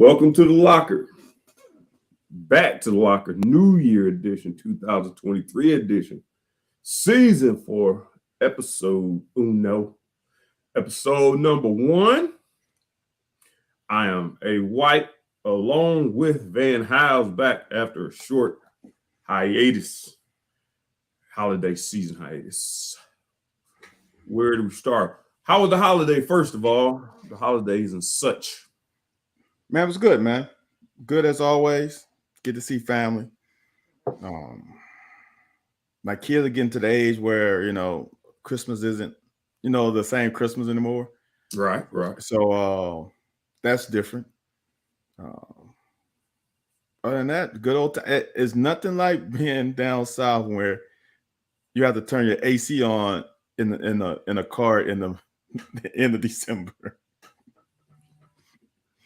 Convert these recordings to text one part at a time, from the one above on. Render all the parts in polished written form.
Welcome to the locker. Back to the locker. New Year edition, 2023 edition. Season 4, episode uno. Episode number 1. I am A White along with Van Hiles back after a short hiatus. Holiday season hiatus. Where do we start? How was the holiday, first of all? The holidays and such. Man, it was good, man. Good as always. Get to see family. My kids are getting to the age where, Christmas isn't, the same Christmas anymore. Right. So that's different. Other than that, good old time. It's nothing like being down south where you have to turn your AC on in a car in the end of December.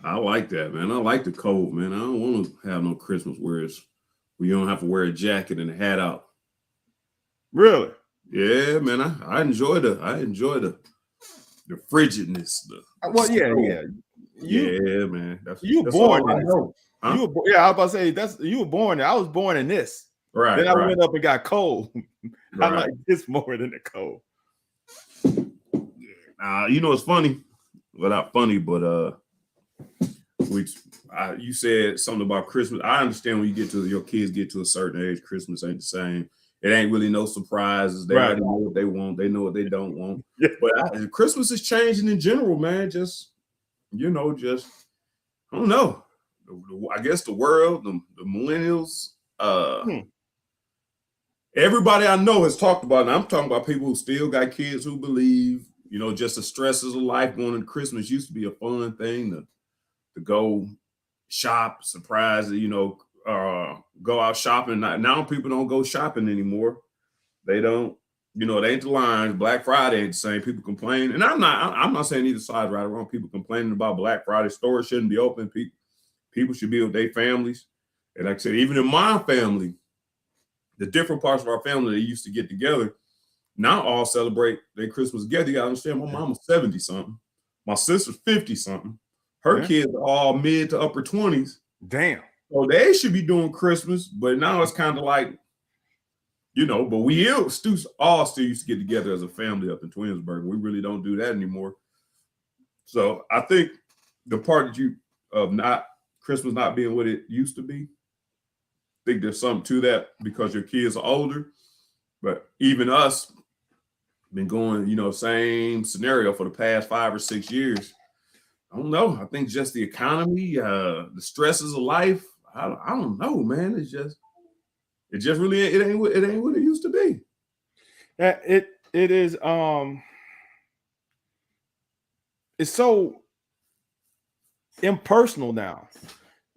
I like that, man. I like the cold, man. I don't want to have no Christmas where you don't have to wear a jacket and a hat out. Really? Yeah, man. I enjoy the frigidness. Yeah, man. You were born in this. Huh? I was about to say you were born there. I was born in this. Right. Then I went up and got cold. I like this more than the cold. It's funny. Well, not funny, but you said something about Christmas. I understand when your kids get to a certain age, Christmas ain't the same. It ain't really no surprises. They already know what they want. They know what they don't want. Yeah. But Christmas is changing in general, man. I don't know. I guess the world, the millennials, everybody I know has talked about it. And I'm talking about people who still got kids who believe, just the stresses of life going into Christmas used to be a fun thing to go shop, surprise, go out shopping. Now people don't go shopping anymore. They don't, it ain't the lines. Black Friday ain't the same. People complain. And I'm not saying either side's right or wrong. People complaining about Black Friday. Stores shouldn't be open. People should be with their families. And like I said, even in my family, the different parts of our family, they used to get together. Now all celebrate their Christmas together. You gotta understand, my mama's 70-something. My sister's 50-something. Her kids are all mid to upper 20s. Damn. So they should be doing Christmas, but now it's kind of like, but we all still used to get together as a family up in Twinsburg. We really don't do that anymore. So I think the part that Christmas not being what it used to be, I think there's something to that because your kids are older. But even us been going, same scenario for the past 5 or 6 years. I don't know. I think just the economy, the stresses of life. I don't know, man. It just really it ain't what it used to be. Yeah, it is. It's so impersonal now.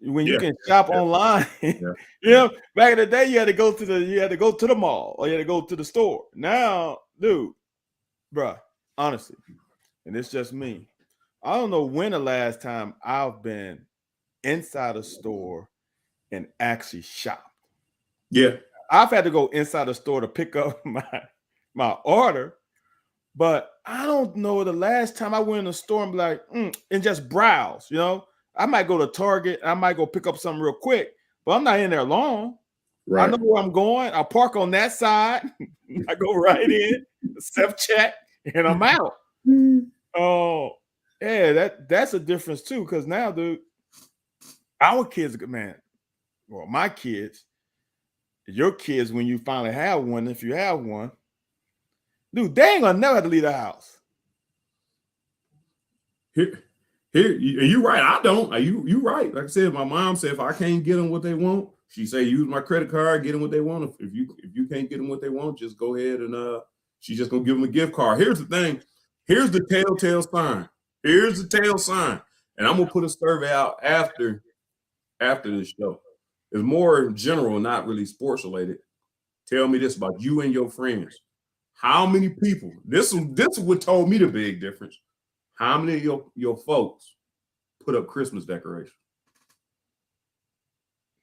When you can shop online, back in the day you had to go to the mall or you had to go to the store. Now, dude, bruh, honestly, and it's just me. I don't know when the last time I've been inside a store and actually shopped. Yeah. I've had to go inside the store to pick up my order, but I don't know the last time I went in the store and be like, and just browse, I might go to Target, I might go pick up something real quick, but I'm not in there long. Right. I know where I'm going. I park on that side. I go right in, self-check, and I'm out. Oh, yeah, that's a difference too. Because now, dude, our kids, man, well, my kids, your kids, when you finally have one, if you have one, dude, they ain't gonna never have to leave the house. Here, you right. I don't. You right. Like I said, my mom said if I can't get them what they want, she say use my credit card, get them what they want. If you can't get them what they want, just go ahead and she's just gonna give them a gift card. Here's the thing. Here's the telltale sign. Here's the tail sign. And I'm gonna put a survey out after this show. It's more general, not really sports related. Tell me this about you and your friends. How many people? This is what told me the big difference. How many of your folks put up Christmas decorations?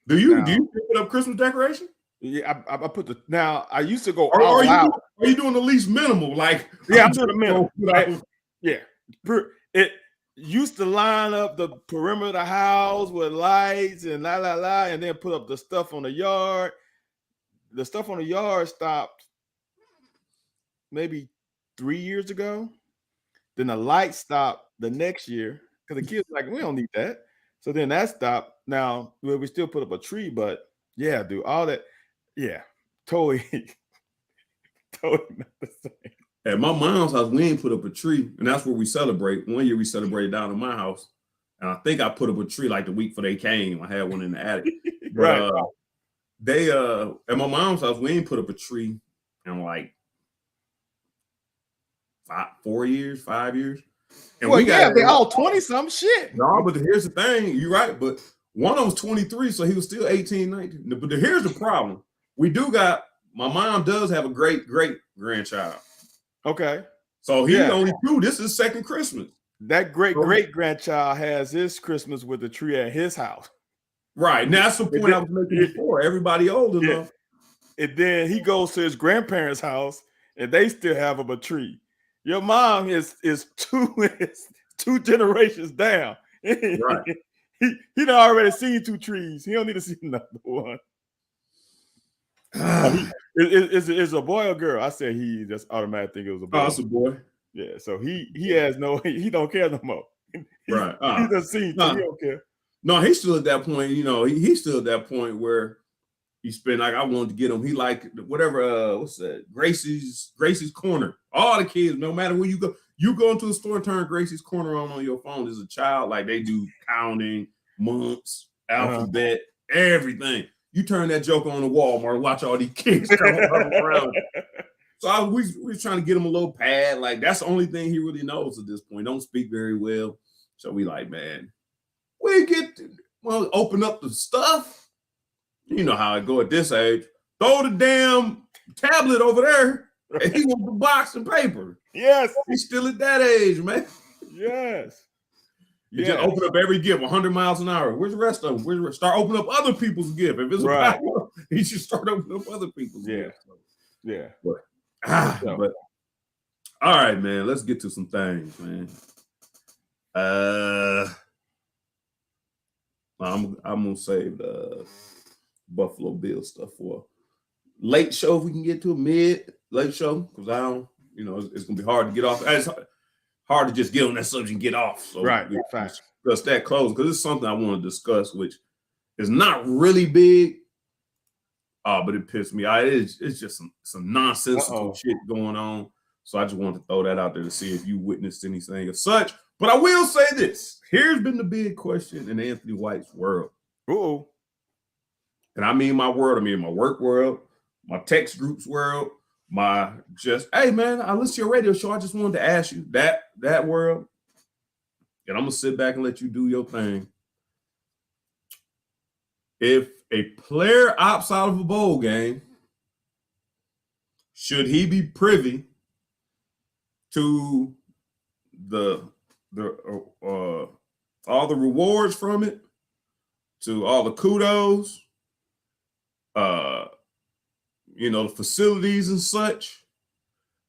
Do you put up Christmas decorations? Yeah, I put the. Now I used to go. Are you doing the least minimal? Like I'm doing the minimal. Yeah, used to line up the perimeter of the house with lights and and then put up the stuff on the yard. The stuff on the yard stopped maybe 3 years ago. Then the light stopped the next year because the kids were like, we don't need that. So then that stopped. Now we still put up a tree, but yeah, dude, all that, yeah, totally, totally not the same. At my mom's house, we ain't put up a tree, and that's where we celebrate. One year we celebrated down in my house, and I think I put up a tree like the week before they came. I had one in the attic. Right. They at my mom's house, we ain't put up a tree in like 5 years. And Well, we got they all 20-some shit. No, but here's the thing. You're right, but one of them was 23, so he was still 18, 19. But here's the problem. We do got, my mom does have a great grandchild. Okay. So he's only 2. This is second Christmas. That great grandchild has his Christmas with the tree at his house. Right. Now that's the point I was making before. Everybody old enough. And then he goes to his grandparents' house and they still have a tree. Your mom is 2 generations down. Right. He done already seen 2 trees. He don't need to see another one. Is a boy or girl? I said he just automatically think it was a boy. Oh, it's a boy. Yeah, so he has he don't care no more. Right. He done seen, he don't care. No, he's still at that point, he's still at that point where he spent, like, I wanted to get him. He like whatever, what's that? Gracie's Corner. All the kids, no matter where you go into a store and turn Gracie's Corner on your phone as a child, like they do counting, months, alphabet, everything. You turn that joke on the Walmart, watch all these kids come around. So we was trying to get him a little pad. Like, that's the only thing he really knows at this point. Don't speak very well. So we like, man, open up the stuff. You know how it go at this age. Throw the damn tablet over there. And he wants the box and paper. Yes. He's still at that age, man. Yes. You just open up every gift 100 miles an hour. Where's the rest of them? Start opening up other people's gift. If it's right, he should start opening up other people's gifts. Yeah. But all right, man. Let's get to some things, man. I'm gonna save the Buffalo Bills stuff for late show if we can get to a late show, because I don't, it's gonna be hard to get off. It's hard to just get on that subject and get off. So right, we facts. Discuss that close, because it's something I want to discuss, which is not really big. But it pissed me out. It's just some nonsensical shit going on. So I just wanted to throw that out there to see if you witnessed anything of such. But I will say this. Here's been the big question in Anthony White's world. Uh-oh. And I mean my world. I mean my work world, my text groups world, hey, man, I listen to your radio show. I just wanted to ask you that world. And I'm going to sit back and let you do your thing. If a player opts out of a bowl game, should he be privy to all the rewards from it, to all the kudos, the facilities and such?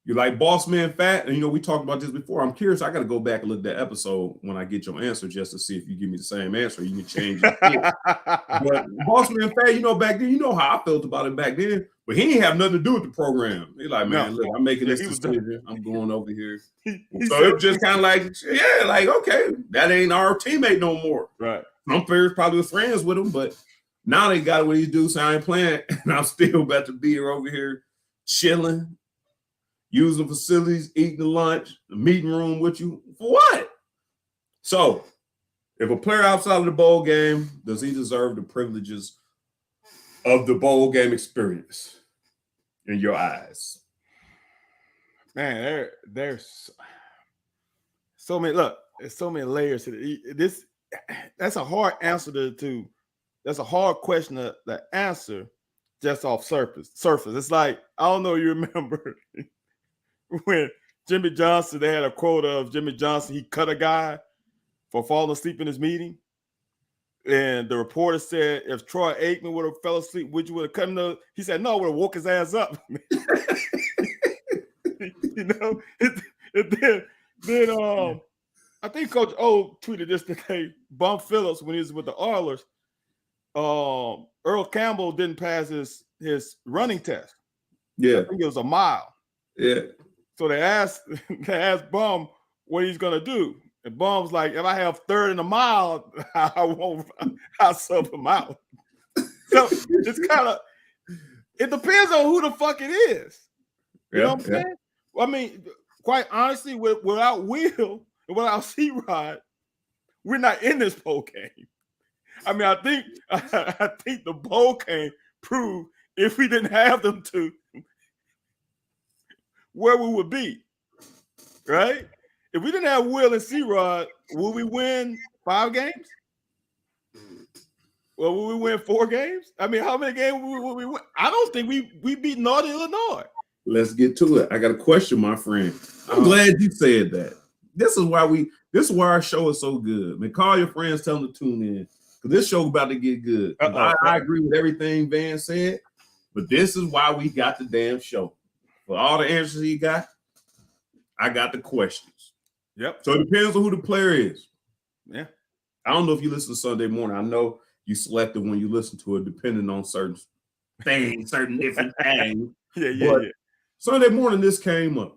You like Boss Man Fat, and we talked about this before. I'm curious. I got to go back and look at that episode when I get your answer, just to see if you give me the same answer. You can change it. But Boss Man Fat, back then, how I felt about it back then. But he ain't have nothing to do with the program. He like, man, look, I'm making this decision. I'm going over here. So it was just kind of like, okay, that ain't our teammate no more. Right. Some players probably was friends with him, but now they got what he do, so I ain't playing, and I'm still about to be here over here chilling, using facilities, eating the lunch, the meeting room with you. For what? So, if a player outside of the bowl game, does he deserve the privileges of the bowl game experience in your eyes? Man, there's so many. Look, there's so many layers to this. That's a hard answer to. That's a hard question to answer just off surface. It's like, I don't know. You remember when Jimmy Johnson? They had a quote of Jimmy Johnson. He cut a guy for falling asleep in his meeting, and the reporter said, "If Troy Aikman would have fell asleep, would you have cut him?" He said, "No, I would have woke his ass up." And then I think Coach O tweeted this today. Bum Phillips, when he was with the Oilers, Earl Campbell didn't pass his running test. Yeah. I think it was a mile. Yeah. So they asked Bum what he's gonna do. And Bum's like, if I have third in a mile, I'll sub him out. So it's kind of, it depends on who the fuck it is. You know what I'm saying? I mean, quite honestly, without Will and without C-Rod, we're not in this bowl game. I mean, I think the bowl game proved if we didn't have them two, where we would be, right? If we didn't have Will and C-Rod, would we win 5 games? Well, would we win 4 games? I mean, how many games would we win? I don't think we beat Northern Illinois. Let's get to it. I got a question, my friend. I'm glad you said that. This is why our show is so good. Man, call your friends, tell them to tune in. Because this show about to get good. I agree with everything Van said, but this is why we got the damn show. For all the answers he got, I got the questions. Yep. So it depends on who the player is. Yeah. I don't know if you listen to Sunday Morning. I know you selected when you listen to it, depending on certain things, certain different things. Yeah. Sunday Morning, this came up.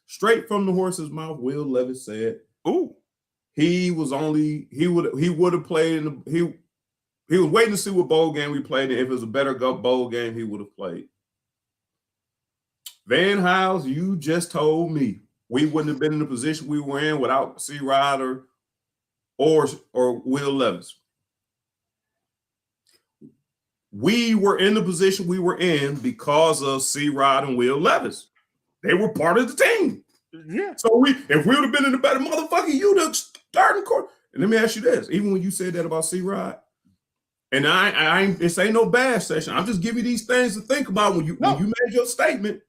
Straight from the horse's mouth. Will Levis said, "Ooh, he would have played in the he was waiting to see what bowl game we played in. If it was a better bowl game, he would have played." Van Hiles, you just told me we wouldn't have been in the position we were in without C-Rod or Will Levis. We were in the position we were in because of C-Rod and Will Levis. They were part of the team. Yeah. So if we would have been in a better motherfucker, you'd have started court. And let me ask you this: even when you said that about C-Rod, and I this ain't no bad session. I'm just giving you these things to think about when you made your statement.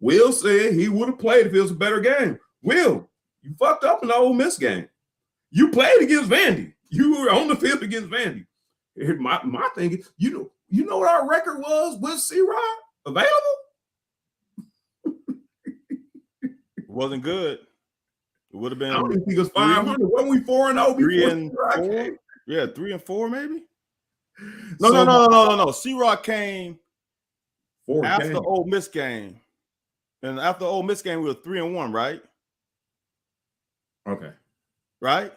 Will said he would have played if it was a better game. Will, you fucked up in the Ole Miss game. You played against Vandy. You were on the field against Vandy. My thing is, you know what our record was with C-Rod available? It wasn't good. It would have been. I don't think it was 500. Wasn't we 4-0 before 3-4? Yeah, 3-4 maybe. No. C-Rod came after the Ole Miss game. And after the Ole Miss game, we were 3-1, right? Okay. Right?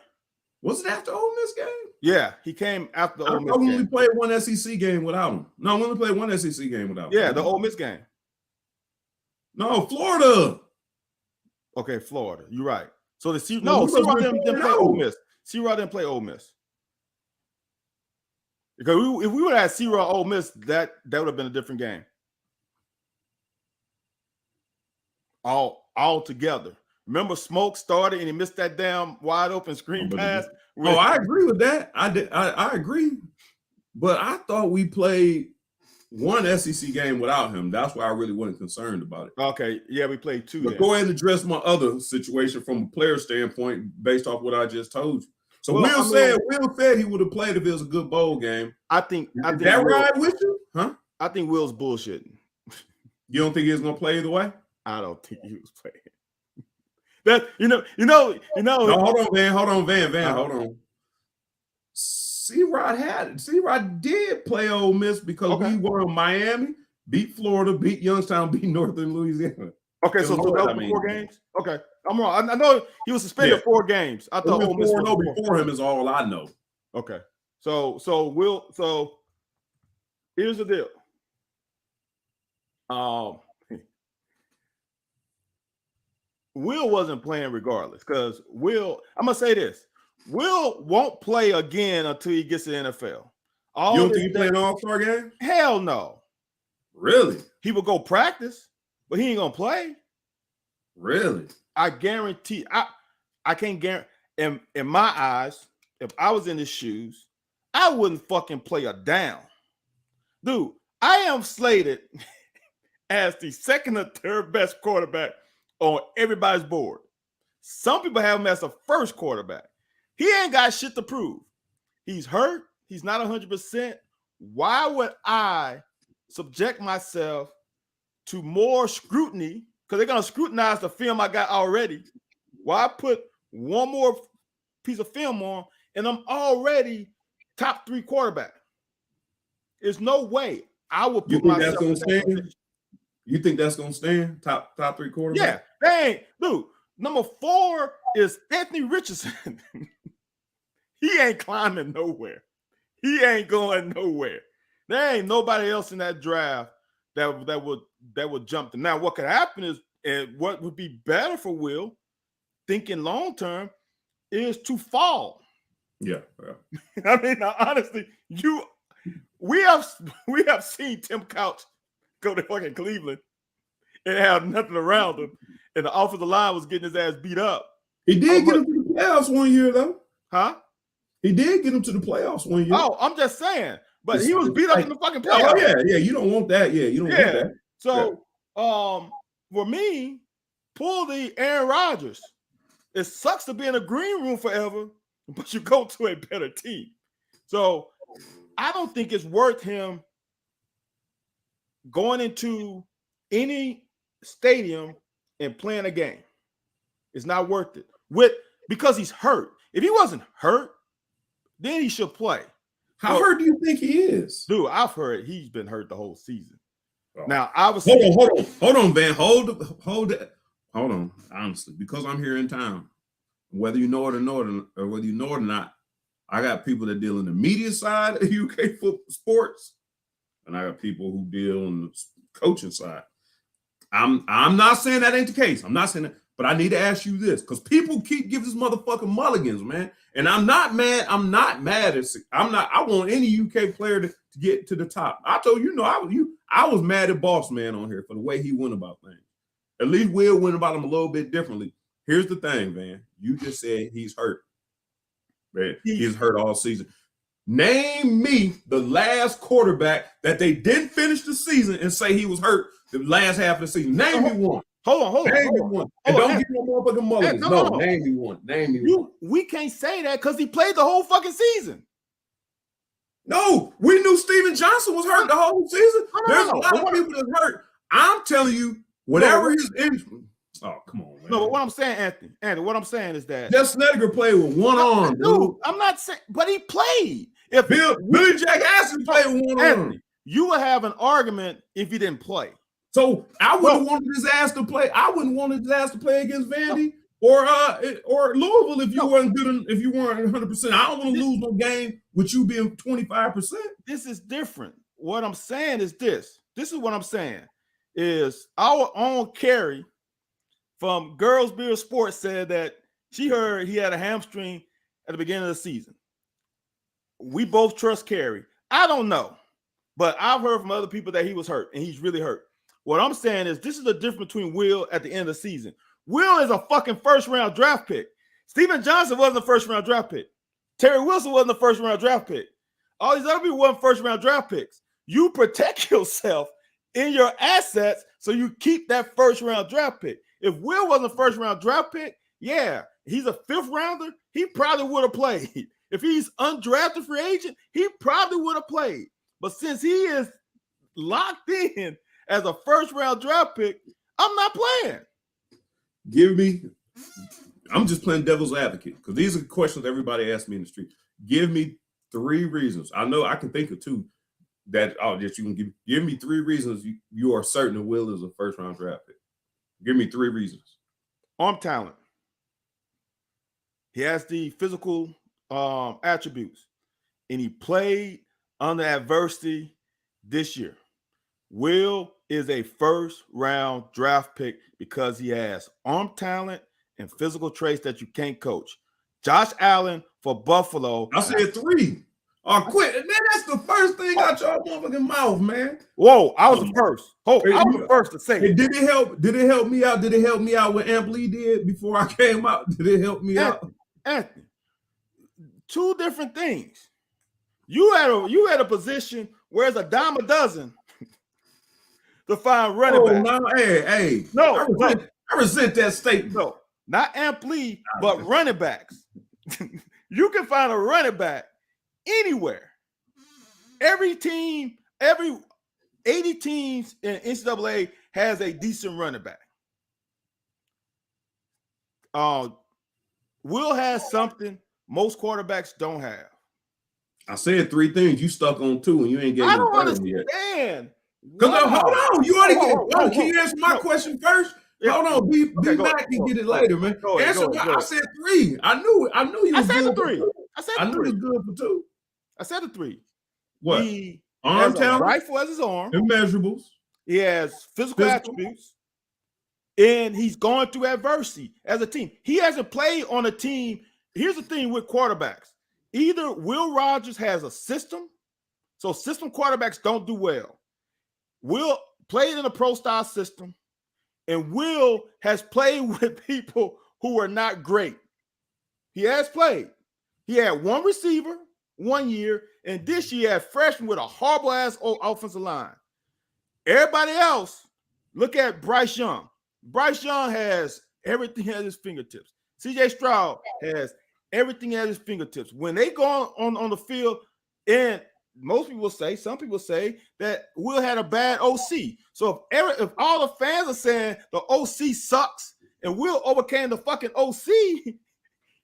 Was it after Ole Miss game? Yeah, he came after the Ole Miss game. We only played one SEC game without him. No, we only played one SEC game without him. Yeah, the Ole Miss game. No, Florida. Okay, Florida. You're right. So C-Rod didn't play Ole Miss. C-Rod didn't play Ole Miss. Because if we would have had C-Rod Ole Miss, that would have been a different game. All together. Remember, Smoke started and he missed that damn wide open screen pass. Oh, I agree with that. I agree. But I thought we played one SEC game without him. That's why I really wasn't concerned about it. Okay, yeah, we played 2. But go ahead and address my other situation from a player standpoint based off what I just told you. So Will said he would have played if it was a good bowl game. I think that right with you? Huh? I think Will's bullshitting. You don't think he was gonna play either way? I don't think he was playing. That No, hold on, Van. Hold on. C-Rod did play Ole Miss because we were in Miami, beat Florida, beat Youngstown, beat Northern Louisiana. Okay, so that was 4 games. Okay, I'm wrong. I know he was suspended 4 games. I thought Ole Miss was before him is all I know. Okay, so here's the deal. Will wasn't playing regardless because I'm gonna say this: Will won't play again until he gets to the NFL. You don't think he played an All-Star game? Hell no. Really? He will go practice, but he ain't gonna play. Really? I guarantee. I can't guarantee. In my eyes, if I was in his shoes, I wouldn't fucking play a down. Dude, I am slated as the second or third best quarterback on everybody's board. Some people have him as the first quarterback. He ain't got shit to prove. He's hurt. He's not 100%. Why would I subject myself to more scrutiny? Because they're going to scrutinize the film I got already. Why put one more piece of film on, and I'm already top 3 quarterback. There's no way I would You put think that's myself gonna in that stand? position. You think that's gonna stand? Top 3 Yeah, quarterback? they ain't, dude. Number 4 is Anthony Richardson. He ain't climbing nowhere. He ain't going nowhere. There ain't nobody else in that draft that would jump to. Now, what could happen is, and what would be better for Will, thinking long term, is to fall. Yeah. I mean, honestly, we have seen Tim Couch go to fucking Cleveland and have nothing around him, and the offensive line was getting his ass beat up. He did get him to the playoffs one year, though. Huh? He did get him to the playoffs one year. Oh, I'm just saying. But he was beat up in the fucking playoffs. Oh, yeah. You don't want that. Yeah, you don't want that. So, for me, pull the Aaron Rodgers. It sucks to be in a green room forever, but you go to a better team. So, I don't think it's worth him going into any stadium and playing a game. It's not worth it. Because he's hurt. If he wasn't hurt, then he should play. How hurt do you think he is? Dude, I've heard he's been hurt the whole season. Oh. Now, obviously, hold on, Van. Hold on. Honestly, because I'm here in town, whether you know it or whether you know it or not, I got people that deal in the media side of UK sports, and I got people who deal on the coaching side. I'm not saying that ain't the case. I'm not saying that, but I need to ask you this, because people keep giving this motherfucking mulligans, man. And I'm not mad. I want any UK player to get to the top. I told you, I was mad at Boss Man on here for the way he went about things. At least Will went about him a little bit differently. Here's the thing, man. You just said he's hurt. Man, he's hurt all season. Name me the last quarterback that they didn't finish the season and say he was hurt the last half of the season. Name me one. Hold on. Name me one. And don't give no motherfucking mulligans. No, name me one. Name me one. We can't say that because he played the whole fucking season. No, we knew Steven Johnson was hurt the whole season. There's a lot of people that hurt. I'm telling you, whatever his injury. Oh, come on, man. No, but what I'm saying, Anthony, what I'm saying is that Jeff Snedeker played with one arm, dude. I'm not saying, but he played. If Billy Jack Aston played with one arm, you would have an argument if he didn't play. So I wouldn't want his ass to play. I wouldn't want his ass to play against Vandy or Louisville if you weren't good. If you weren't 100%, I don't want to lose no game with you being 25%. This is different. What I'm saying is this. This is what I'm saying is our own Carrie from Girls Beer Sports said that she heard he had a hamstring at the beginning of the season. We both trust Carrie. I don't know, but I've heard from other people that he was hurt and he's really hurt. What I'm saying is this is the difference between Will at the end of the season. Will is a fucking first-round draft pick. Steven Johnson wasn't a first-round draft pick. Terry Wilson wasn't a first-round draft pick. All these other people weren't first-round draft picks. You protect yourself in your assets so you keep that first-round draft pick. If Will wasn't a first-round draft pick, yeah, he's a fifth-rounder, he probably would have played. If he's undrafted free agent, he probably would have played. But since he is locked in as a first-round draft pick, I'm not playing. I'm just playing devil's advocate because these are the questions everybody asks me in the street. Give me 3 reasons. I know I can think of 2 that you can give me 3 reasons you are certain that Will is a first-round draft pick. Give me 3 reasons. Arm talent. He has the physical attributes, and he played under adversity this year. Will is a first-round draft pick because he has arm talent and physical traits that you can't coach. Josh Allen for Buffalo. I said 3. Quit. Man, that's the first thing out your motherfucking mouth, man. Whoa, I was the first. I was the first to say it. Did it help? Did it help me out? Did it help me out what Amp Lee did before I came out? Did it help me out? Anthony, 2 different things. You had a position where it's a dime a dozen to find running back. No, hey. No, I resent that statement. No, not Amp Lee, but running backs. You can find a running back anywhere. Every team, every 80 teams in NCAA has a decent running back. Will has something most quarterbacks don't have. I said 3 things. You stuck on 2, and you ain't getting I the don't third yet. understand. Because Wow. hold on, you already get. Whoa, Can you answer my question first? Yeah. Hold on, be Okay, back and get it later, man. Answer. I said 3. I knew you was good for 2. I knew you was good for 2. I said the 3. What? He Arm has talent, a rifle as his arm. immeasurables. He has physical attributes, and he's going through adversity as a team. He hasn't played on a team. Here's the thing with quarterbacks: either Will Rogers has a system, so system quarterbacks don't do well. Will played in a pro style system, and Will has played with people who are not great. He has played. He had one receiver 1 year, and this year had freshman with a horrible ass offensive line. Everybody else, look at Bryce Young. Bryce Young has everything at his fingertips. CJ Stroud has everything at his fingertips. When they go on the field, and most people say, some people say that Will had a bad OC. So if all the fans are saying the OC sucks and Will overcame the fucking OC,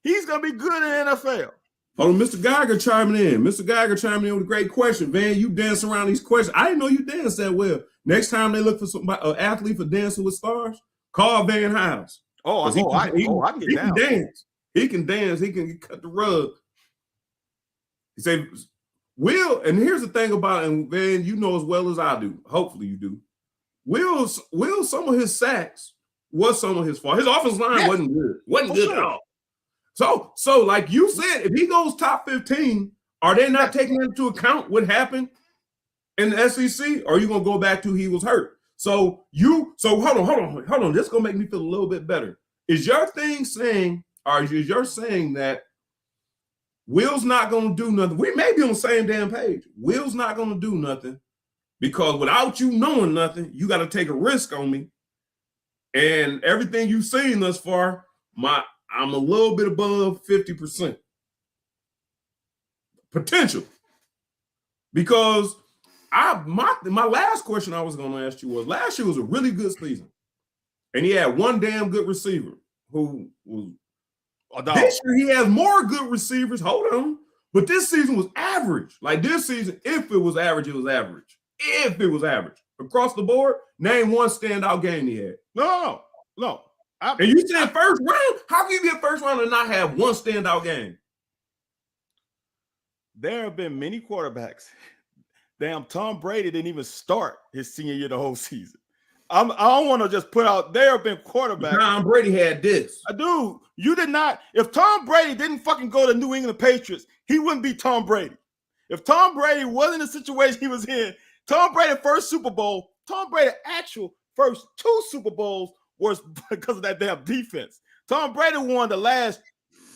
he's gonna be good in the NFL. Hold on, Mr. Geiger chiming in. Mr. Geiger chiming in with a great question. Van, you dance around these questions. I didn't know you danced that well. Next time they look for somebody, an athlete for Dancing with Stars, call Van Hiles. I can get down. Can dance. He can dance. He can cut the rug. He said, Will, and here's the thing about it, and Van, you know as well as I do. Hopefully you do. Will, some of his sacks was some of his fault. His offensive line wasn't good. Wasn't good at all. So like you said, if he goes top 15, are they not taking into account what happened in the SEC? Or are you gonna go back to he was hurt? So hold on. This is gonna make me feel a little bit better. Is your thing saying, or is your saying that Will's not gonna do nothing? We may be on the same damn page. Will's not gonna do nothing because without you knowing nothing, you got to take a risk on me. And everything you've seen thus far, I'm a little bit above 50% potential. Because my last question I was going to ask you was, last year was a really good season. And he had one damn good receiver who was this year he has more good receivers. Hold on. But this season was average. Like this season, if it was average, it was average. If it was average. Across the board, name one standout game he had. No. And you said first round? How can you get first round and not have one standout game? There have been many quarterbacks. Damn, Tom Brady didn't even start his senior year the whole season. I don't want to just put out, there have been quarterbacks. Tom Brady had this. Dude, you did not. If Tom Brady didn't fucking go to New England Patriots, he wouldn't be Tom Brady. If Tom Brady wasn't in the situation he was in, Tom Brady first Super Bowl, Tom Brady actual first 2 Super Bowls was because of that damn defense. Tom Brady won the last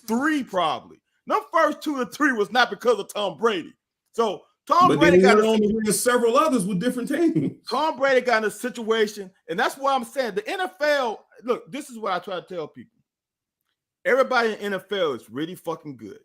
3 probably. The first 2 or 3 was not because of Tom Brady. So Tom Brady got several others with different teams. Tom Brady got in a situation, and that's why I'm saying the NFL. Look, this is what I try to tell people. Everybody in NFL is really fucking good,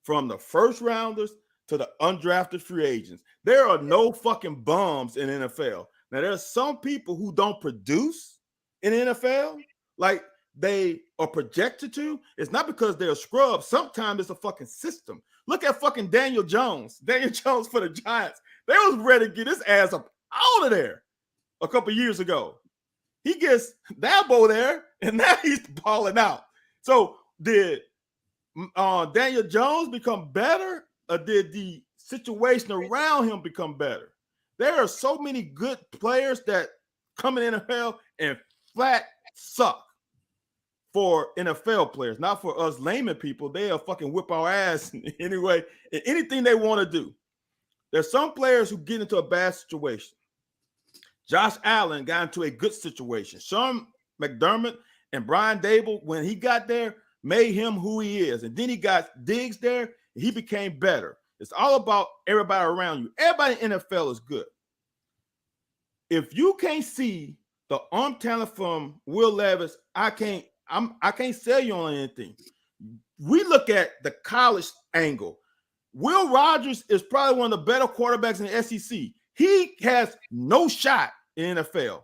from the first rounders to the undrafted free agents. There are no fucking bums in NFL. Now, there's some people who don't produce in NFL, like they are projected to. It's not because they're scrubs. Sometimes it's a fucking system. Look at fucking Daniel Jones. Daniel Jones for the Giants. They was ready to get his ass up out of there a couple years ago. He gets Dabo there, and now he's balling out. So did Daniel Jones become better, or did the situation around him become better? There are so many good players that come in NFL and flat suck for NFL players, not for us layman people. They'll fucking whip our ass anyway in anything they want to do. There's some players who get into a bad situation. Josh Allen got into a good situation. Sean McDermott and Brian Dable, when he got there, made him who he is. And then he got Diggs there, and he became better. It's all about everybody around you. Everybody in NFL is good. If you can't see the arm talent from Will Levis, I can't sell you on anything. We look at the college angle. Will Rogers is probably one of the better quarterbacks in the SEC. He has no shot in NFL.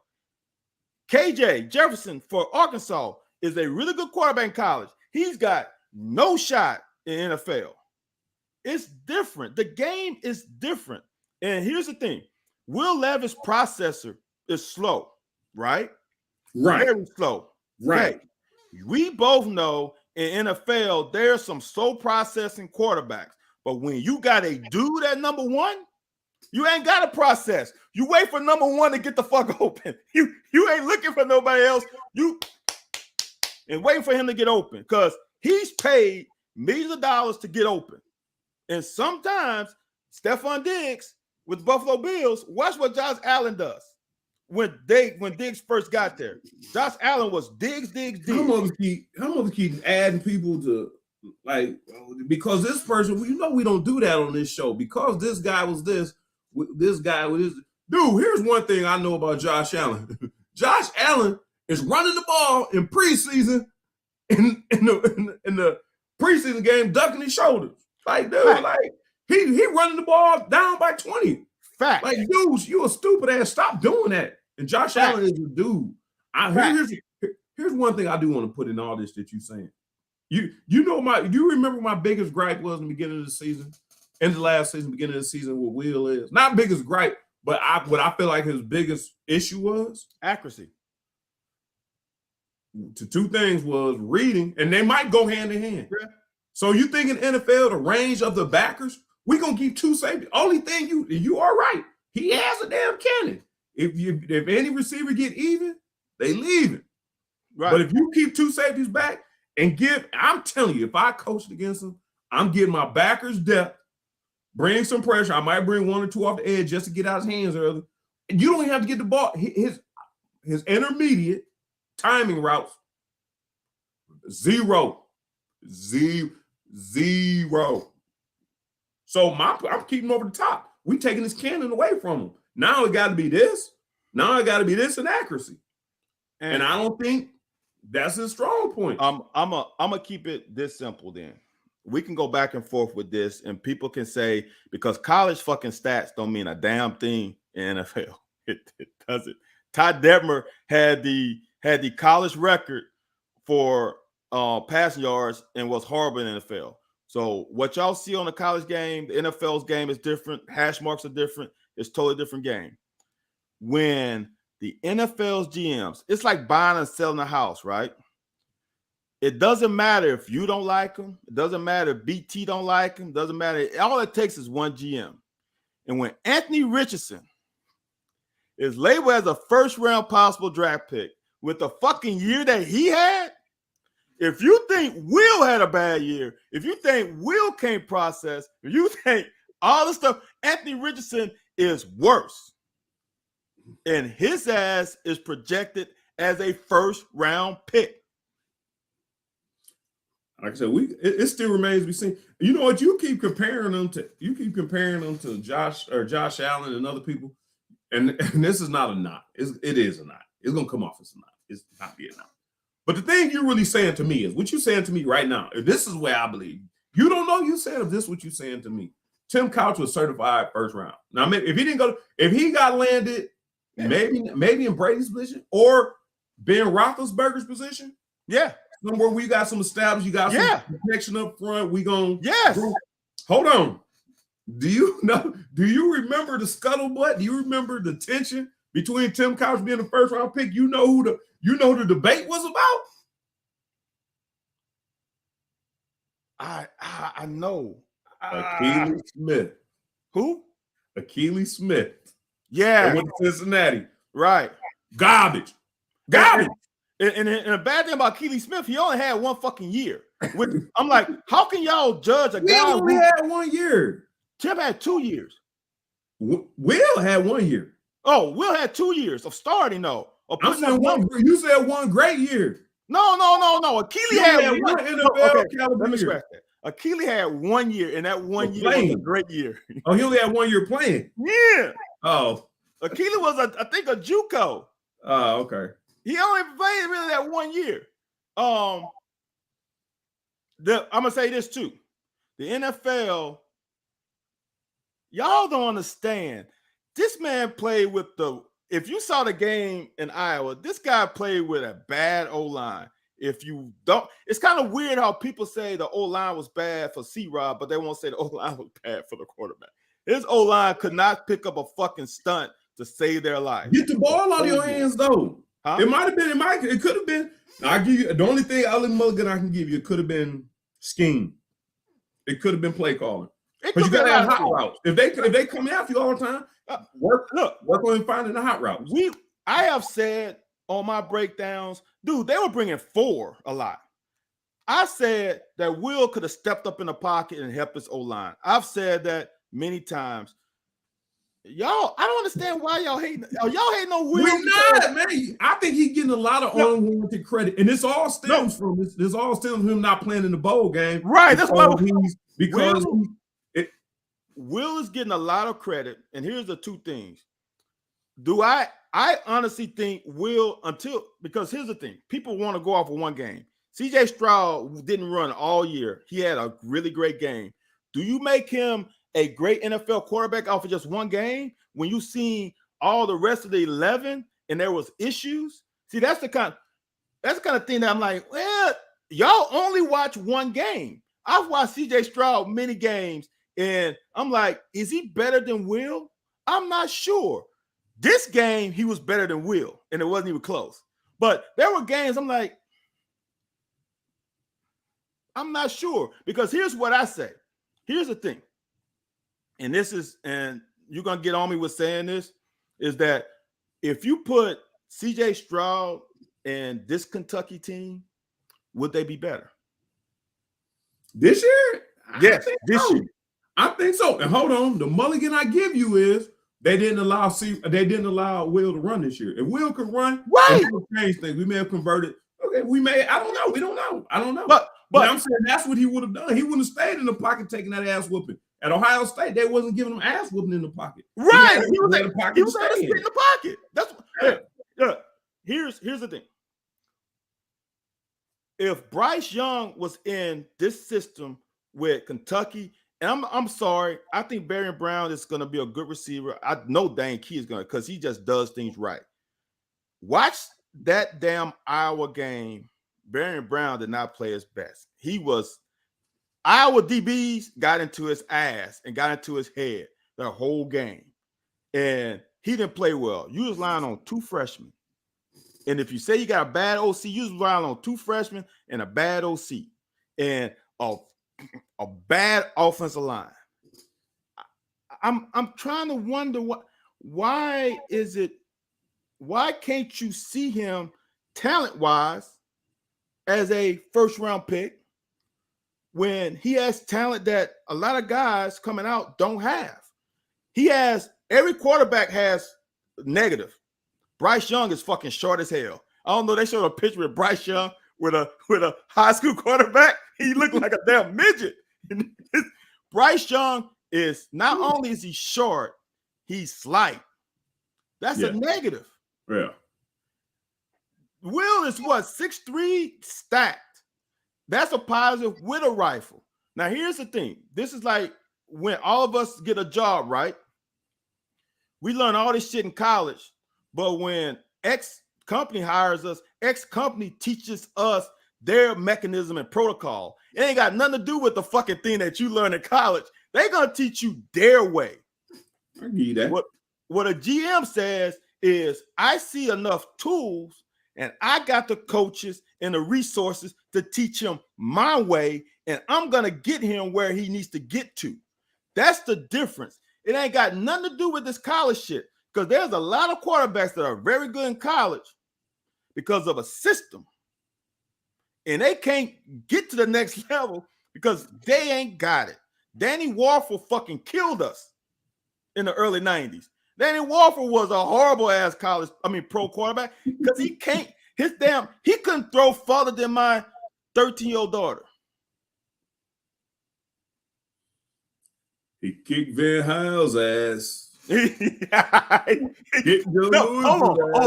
KJ Jefferson for Arkansas is a really good quarterback in college. He's got no shot in NFL. It's different. The game is different. And here's the thing. Will Levis' processor is slow, right? Right. Very slow. Right. Okay. We both know in NFL, there's some slow processing quarterbacks. But when you got a dude at number one, you ain't got to process. You wait for number one to get the fuck open. You ain't looking for nobody else. You and waiting for him to get open because he's paid millions of dollars to get open. And sometimes Stephon Diggs with the Buffalo Bills, watch what Josh Allen does. When Diggs first got there, Josh Allen was Diggs. How much keep adding people to, like, because this person, we don't do that on this show. Because this guy was this guy was this. Dude, here's one thing I know about Josh Allen. Josh Allen is running the ball in preseason, in the preseason game, ducking his shoulders. Like, dude, like he running the ball down by 20. Fact. Like, dudes, you a stupid ass. Stop doing that. And Josh Allen is a dude. Here's one thing I do want to put in all this that you're saying. Do you remember my biggest gripe was in the beginning of the season, end of last season, beginning of the season, what Will is? Not biggest gripe, but what I feel like his biggest issue was accuracy. To two things was reading, and they might go hand in hand. Yeah. So you think in NFL, the range of the backers, we're gonna keep two safety. Only thing you are right. He has a damn cannon. If any receiver get even, they leave it. Right. But if you keep two safeties back and I'm telling you, if I coached against them, I'm getting my backers depth, bring some pressure. I might bring one or two off the edge just to get out his hands early. And you don't even have to get the ball. His intermediate timing routes, zero. So I'm keeping him over the top. We taking his cannon away from him. Now it got to be this. Now it got to be this in accuracy. And I don't think that's his strong point. I'm gonna keep it this simple then. We can go back and forth with this, and people can say because college fucking stats don't mean a damn thing in NFL. It doesn't. Todd Detmer had the college record for passing yards and was horrible in the NFL. So what y'all see on the college game, the NFL's game is different. Hash marks are different. It's a totally different game. When the NFL's GMs, it's like buying and selling a house, right? It doesn't matter if you don't like them. It doesn't matter if BT don't like them. It doesn't matter. All it takes is one GM. And when Anthony Richardson is labeled as a first-round possible draft pick with the fucking year that he had, if you think Will had a bad year, if you think Will can't process, if you think all the stuff, Anthony Richardson is worse. And his ass is projected as a first-round pick. Like I said, it still remains to be seen. You know what? You keep comparing them to Josh Allen and other people, and this is not a knot. It is a knot. It's gonna come off as a knot. It's not be a knot. But the thing you're really saying to me is what you're saying to me right now. If this is where I believe you don't know, you said if this is what you're saying to me. Tim Couch was certified first round. Now, if he didn't go, if he got landed, maybe in Brady's position or Ben Roethlisberger's position, yeah. Somewhere we got some established, you got some protection up front. We gonna hold on. Do you remember the scuttlebutt? Do you remember the tension between Tim Couch being the first round pick? You know who the debate was about? I know. Akili Smith. Who? Akili Smith. Yeah. They went to Cincinnati. Right. Garbage. And a bad thing about Akili Smith, he only had one fucking year. I'm like, how can y'all judge a guy? Will only had 1 year. Tim had 2 years. Will had 1 year. Oh, Will had 2 years of starting though. I'm saying you said one great year. No. Akili had one NFL caliber. Let me scratch that. Akili had 1 year, and that 1 year was a great year. Oh, he only had 1 year playing. Yeah. Oh. Akili was I think a JUCO. Oh, okay. He only played really that 1 year. I'm gonna say this too. The NFL, y'all don't understand. This man played with if you saw the game in Iowa, this guy played with a bad O-line. if you don't. It's kind of weird how people say the O-line was bad for C-Rob, but they won't say the O-line was bad for the quarterback. His O-line could not pick up a fucking stunt to save their life. Get the ball out of your hands, though. Huh? It might have been. It could have been. I give you the only thing, Ali Mulligan, I can give you. It could have been scheme. It could have been play calling. Because you got to have hot routes. If they come after you all the time, work on finding the hot routes. I have said on my breakdowns, dude, they were bringing 4 a lot. I said that Will could have stepped up in the pocket and helped his O-line. I've said that many times. Y'all, I don't understand why y'all hating. Y'all hating on Will. We're not, man. I think he's getting a lot of unwarranted credit, and this all stems from this all stems from him not playing in the bowl game. Right. That's why Will is getting a lot of credit. And here's the 2 things. I honestly think Will because here's the thing. People want to go off of one game. CJ Stroud didn't run all year. He had a really great game. Do you make him a great NFL quarterback off of just one game when you see all the rest of the 11 and there was issues? See, that's the kind of thing that I'm like, well, y'all only watch one game. I've watched CJ Stroud many games, and I'm like, is he better than Will? I'm not sure. This game, he was better than Will, and it wasn't even close. But there were games I'm like, I'm not sure. Because here's what I say. Here's the thing. And you're going to get on me with saying this, is that if you put CJ Stroud and this Kentucky team, would they be better? This year? Yes, this year. I think so. And hold on, the mulligan I give you is they didn't allow Will to run this year. If Will could run, right, change things. We may have converted. Okay, I don't know. We don't know. I don't know. But I'm saying that's what he would have done. He wouldn't have stayed in the pocket taking that ass whooping. At Ohio State, they wasn't giving him ass whooping in the pocket. Right. He was in the pocket. That's here's the thing. If Bryce Young was in this system with Kentucky, and I'm sorry, I think Barry Brown is going to be a good receiver. I know Dane Key is going to, because he just does things right. Watch that damn Iowa game. Barry Brown did not play his best. Iowa DBs got into his ass and got into his head the whole game. And he didn't play well. You was relying on 2 freshmen. And if you say you got a bad OC, you was relying on 2 freshmen and a bad OC and a bad offensive line. I'm trying to wonder why can't you see him talent-wise as a first-round pick when he has talent that a lot of guys coming out don't have? Every quarterback has negative. Bryce Young is fucking short as hell. I don't know. They showed a picture with Bryce Young with a high school quarterback. He looked like a damn midget. Bryce Young is not only is he short, he's slight. That's a negative. Yeah. Will is what, 6'3", stacked. That's a positive with a rifle. Now, here's the thing. This is like when all of us get a job, right? We learn all this shit in college, but when X company hires us, X company teaches us their mechanism and protocol. It ain't got nothing to do with the fucking thing that you learn in college. They're going to teach you their way. I need that. What a GM says is, I see enough tools and I got the coaches and the resources to teach him my way, and I'm going to get him where he needs to get to. That's the difference. It ain't got nothing to do with this college shit, because there's a lot of quarterbacks that are very good in college because of a system, and they can't get to the next level because they ain't got it. Danny Warfel fucking killed us in the early 90s. Danny Warfel was a horrible ass pro quarterback because he couldn't throw farther than my 13-year-old daughter. He kicked Van Haal's ass. Hold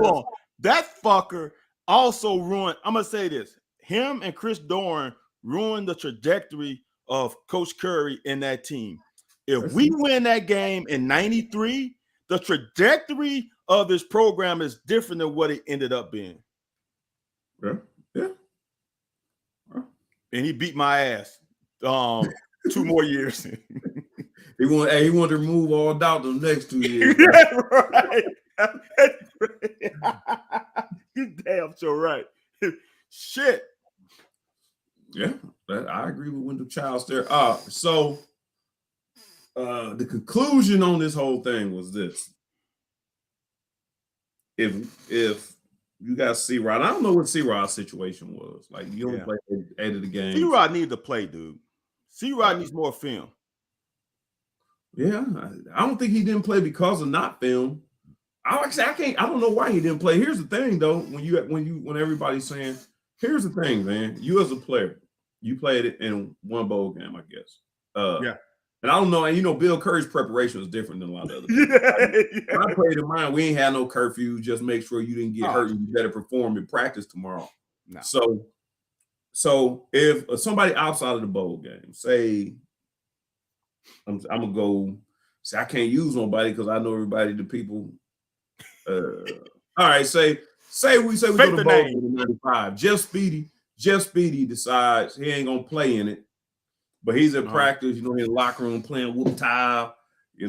on. That fucker also ruined. I'm gonna say this: him and Chris Doran ruined the trajectory of Coach Curry in that team. If we win that game in '93, the trajectory of this program is different than what it ended up being. Yeah. and he beat my ass 2 more years. He wanted to remove all doubt the next 2 years. Right. You damn sure right. Shit. Yeah, I agree with Wendell Childs there. So the conclusion on this whole thing was this: if you got C-Rod, I don't know what C-Rod's situation was. Like, you only played 8 of the games. C-Rod needs to play, dude. C-Rod needs more film. Yeah, I don't think he didn't play because of not film. I don't know why he didn't play. Here's the thing, though. When everybody's saying, here's the thing, man. You as a player, you played it in one bowl game, I guess. Yeah. And I don't know. And Bill Curry's preparation was different than a lot of other people. When I played in mine, we ain't had no curfew. Just make sure you didn't get hurt and you better perform in practice tomorrow. No. So if somebody outside of the bowl game, say, I'm gonna go say I can't use nobody because I know everybody, the people. All right, say we go to the bowl in 95. Jeff Speedy decides he ain't gonna play in it, but he's in practice, in the locker room playing whoop tile, he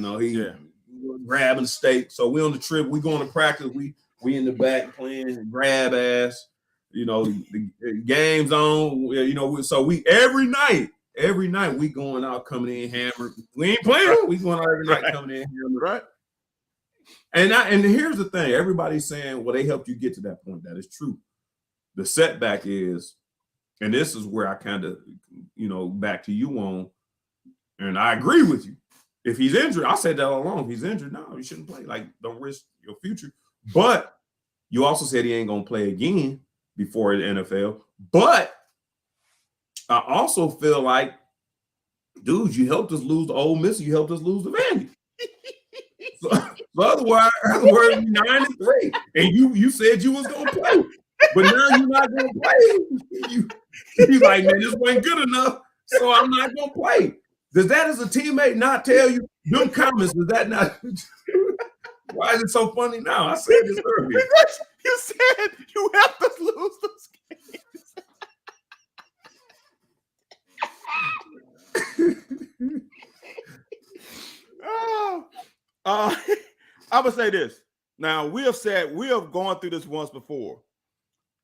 grabbing steak. So we on the trip, we going to practice, we in the back playing grab ass, the game's on, so we every night we going out coming in hammered. We ain't playing, we going out every night coming in hammered, right? And here's the thing: everybody's saying, well, they helped you get to that point. That is true. The setback is, and this is where I kind of, back to you on, and I agree with you. If he's injured, I said that all along. If he's injured, no, he shouldn't play. Like, don't risk your future. But you also said he ain't gonna play again before the NFL. But I also feel like, dude, you helped us lose to Ole Miss. You helped us lose to Vandy. So otherwise, 9-3, and you said you was gonna play, but now you're not gonna play. You like, man, this wasn't good enough, so I'm not gonna play. Does that as a teammate not tell you them comments? Does that not? Why is it so funny now? I said this earlier. You said you helped us lose those games. I would say this. Now, we have gone through this once before.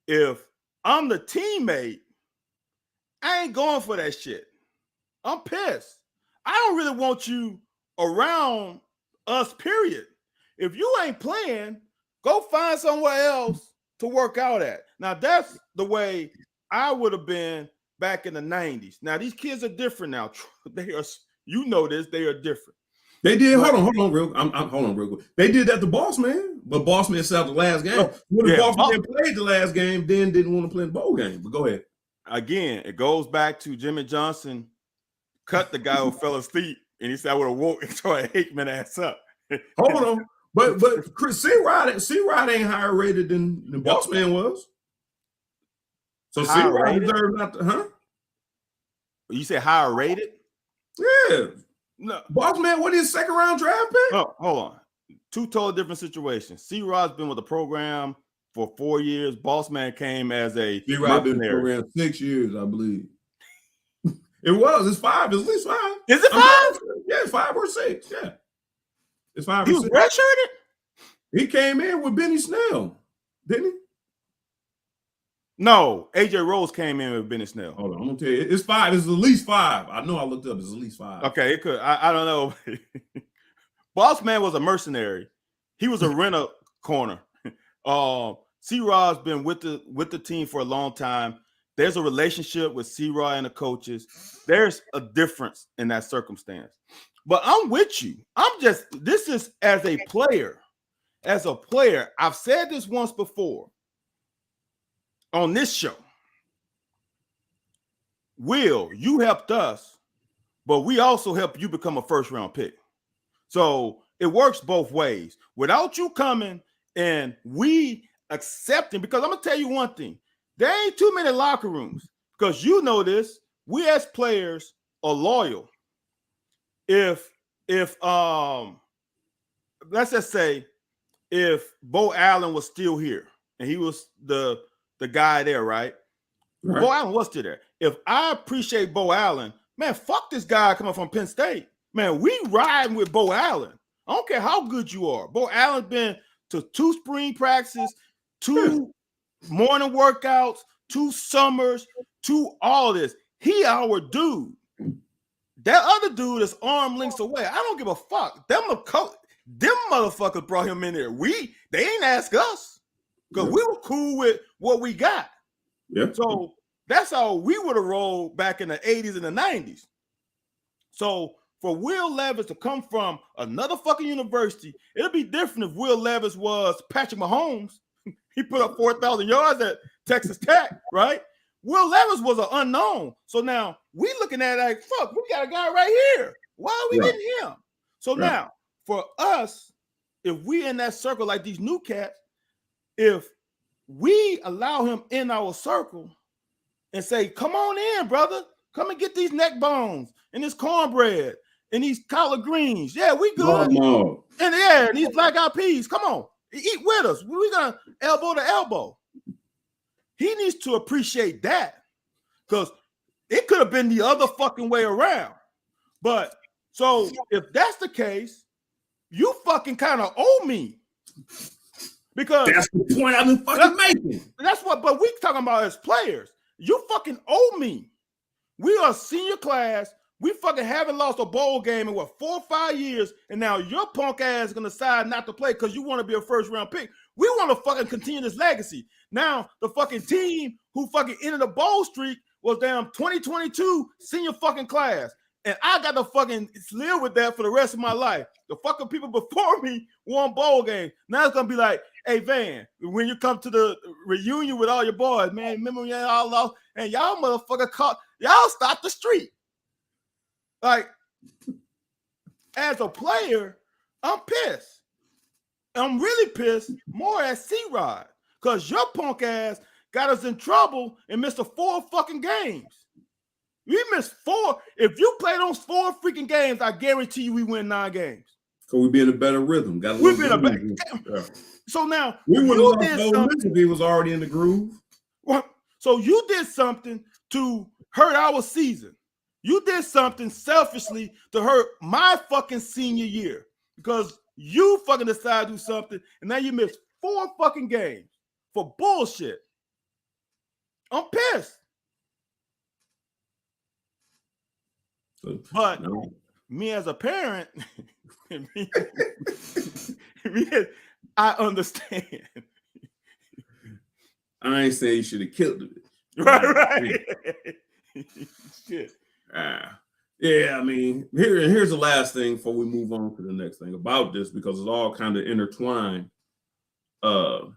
If I'm the teammate, I ain't going for that shit. I'm pissed. I don't really want you around us, period. If you ain't playing, go find somewhere else to work out at. Now, that's the way I would have been back in the 90s. Now, these kids are different now. They are, you know this, they are different. They did. Hold on, real quick. They did that to Boss Man, but Boss Man set up the last game. When the Boss Man played the last game, then didn't want to play the bowl game. But go ahead. Again, it goes back to Jimmy Johnson cut the guy who fell asleep, and he said, "I would have woke and try to hate man ass up." Hold on, but Chris C-Rod ain't higher rated than the Boss Man was. So C-Rod deserved not to, huh? You say higher rated? Yeah. No, Boss Man, what is second round draft pick? Oh, hold on. Two totally different situations. C-Rod's been with the program for 4 years. Boss Man came as a C-Rod been with the program 6 years, I believe. It was. It's 5. It's at least 5. Is it 5? Yeah, it's 5 or 6. Yeah, it's 5 or 6. He was redshirted? He came in with Benny Snell, didn't he? No, AJ Rose came in with Benny Snell. Hold on, I'm gonna tell you, it's 5. It's at least 5. I know I looked up. It's at least 5. Okay, it could. I don't know. Boss Man was a mercenary. He was a renter corner. C-Rod's been with the team for a long time. There's a relationship with C-Rod and the coaches. There's a difference in that circumstance. But I'm with you. This is as a player. As a player, I've said this once before on this show. Will, you helped us, but we also helped you become a first-round pick. So it works both ways. Without you coming and we accepting, because I'm going to tell you one thing. There ain't too many locker rooms, because you know this. We as players are loyal. If let's just say if Bo Allen was still here and he was the guy there, right? Bo Allen was still there. if I appreciate Bo Allen, man, fuck this guy coming from Penn State. Man, we riding with Bo Allen. I don't care how good you are. Bo Allen's been to 2 spring practices, 2 morning workouts, 2 summers, 2 all this. He our dude. That other dude is arm lengths away. I don't give a fuck. Them motherfuckers brought him in there. They ain't ask us because we were cool with what we got. Yeah. So that's how we would have rolled back in the 80s and the 90s. So for Will Levis to come from another fucking university, it'll be different if Will Levis was Patrick Mahomes. He put up 4,000 yards at Texas Tech, right? Will Levis was an unknown. So now we looking at it like, fuck, we got a guy right here. Why are we getting him? So now for us, if we in that circle like these new cats, if we allow him in our circle and say, come on in, brother. Come and get these neck bones and this cornbread and these collard greens. Yeah, we good. And these black eyed peas. Come on, eat with us. We're gonna elbow to elbow. He needs to appreciate that because it could have been the other fucking way around. But so if that's the case, you fucking kind of owe me. Because that's the point I've been fucking making. That's what, but we talking about as players. You fucking owe me. We are a senior class. We fucking haven't lost a bowl game in 4 or 5 years, and now your punk ass is gonna decide not to play because you want to be a first round pick. We want to fucking continue this legacy. Now the fucking team who fucking ended the bowl streak was damn 2022 senior fucking class, and I got to fucking live with that for the rest of my life. The fucking people before me won bowl game. Now it's gonna be like, hey Van, when you come to the reunion with all your boys, man, remember y'all lost and y'all motherfucker caught. Y'all stop the streak. Like, as a player, I'm pissed. I'm really pissed more at C-Rod because your punk ass got us in trouble and missed 4 fucking games. We missed 4. If you play those 4 freaking games, I guarantee you we win 9 games. So we be in a better rhythm. We've been a better. So now we would have lost if he was already in the groove. Well, so you did something to hurt our season. You did something selfishly to hurt my fucking senior year because you fucking decided to do something and now you missed 4 fucking games for bullshit. I'm pissed. But me as a parent, I understand. I ain't saying you should have killed it. Right. Shit. Yeah, I mean, here's the last thing before we move on to the next thing about this because it's all kind of intertwined. And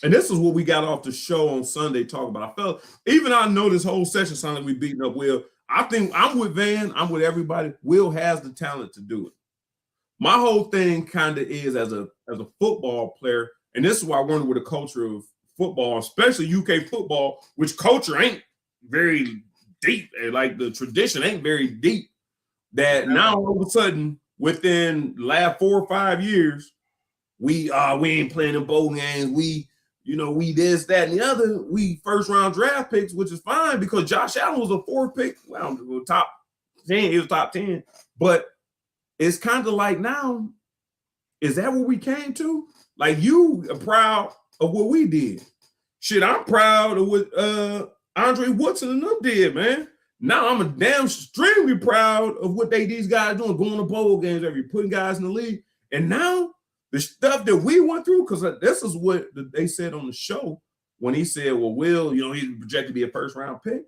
this is what we got off the show on Sunday talking about. I know this whole session sounded like we beating up Will. I think I'm with Van. I'm with everybody. Will has the talent to do it. My whole thing kind of is as a football player, and this is why I wonder with the culture of football, especially UK football, which culture ain't very deep. Like the tradition ain't very deep. That now all of a sudden, within the last 4 or 5 years, we ain't playing in bowl games. We this, that, and the other. We first round draft picks, which is fine because Josh Allen was a 4th pick. Well, top 10, he was top 10. But it's kind of like now, is that what we came to? Like you are proud of what we did. Shit, I'm proud of what Andre Woodson and them did, man. Now I'm a damn extremely proud of what these guys doing, going to bowl games, putting guys in the league. And now the stuff that we went through, because this is what they said on the show when he said, well, Will, he's projected to be a first round pick.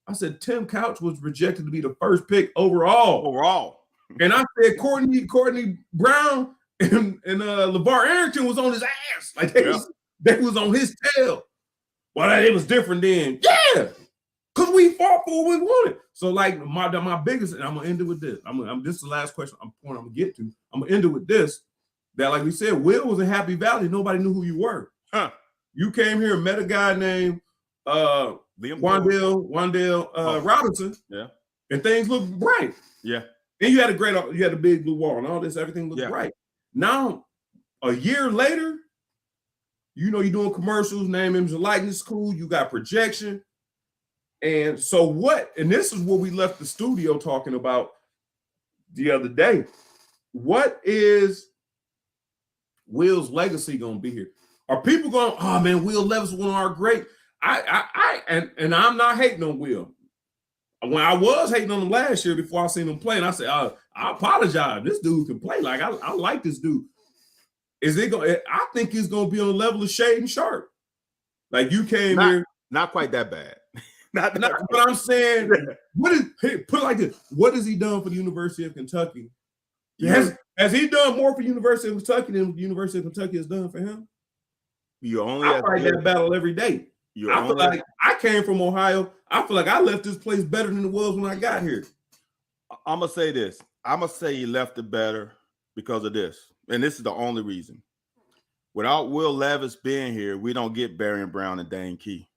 I said, Tim Couch was projected to be the first pick overall. And I said, Courtney Brown and LeVar Arrington was on his ass. Like they was on his tail. Well, it was different then. Yeah. Because we fought for what we wanted. So, like, my biggest, and I'm going to end it with this. This is the last question I'm going to get to. I'm going to end it with this. That, like we said, Will was in Happy Valley. Nobody knew who you were. Huh. You came here and met a guy named Wandale Robinson. Yeah. And things looked bright. Yeah. And you had a big blue wall and all this, everything looked bright. Now, a year later, you're doing commercials, name, image, and likeness, cool. You got projection. And so what? And this is what we left the studio talking about the other day. What is Will's legacy going to be here? Are people going, oh man, Will Levis one of our great? And I'm not hating on Will. When I was hating on him last year before I seen him play, and I said, I apologize. This dude can play. Like I like this dude. Is it going? I think he's going to be on the level of Shaden Sharp. Like you came here, not quite that bad. not but I'm saying, put it like this. What has he done for the University of Kentucky? Has he done more for University of Kentucky than the University of Kentucky has done for him? I fight that battle every day. I feel like I came from Ohio. I feel like I left this place better than it was when I got here. I'm going to say this. I'm going to say he left it better because of this. And this is the only reason. Without Will Levis being here, we don't get Barion Brown and Dane Key.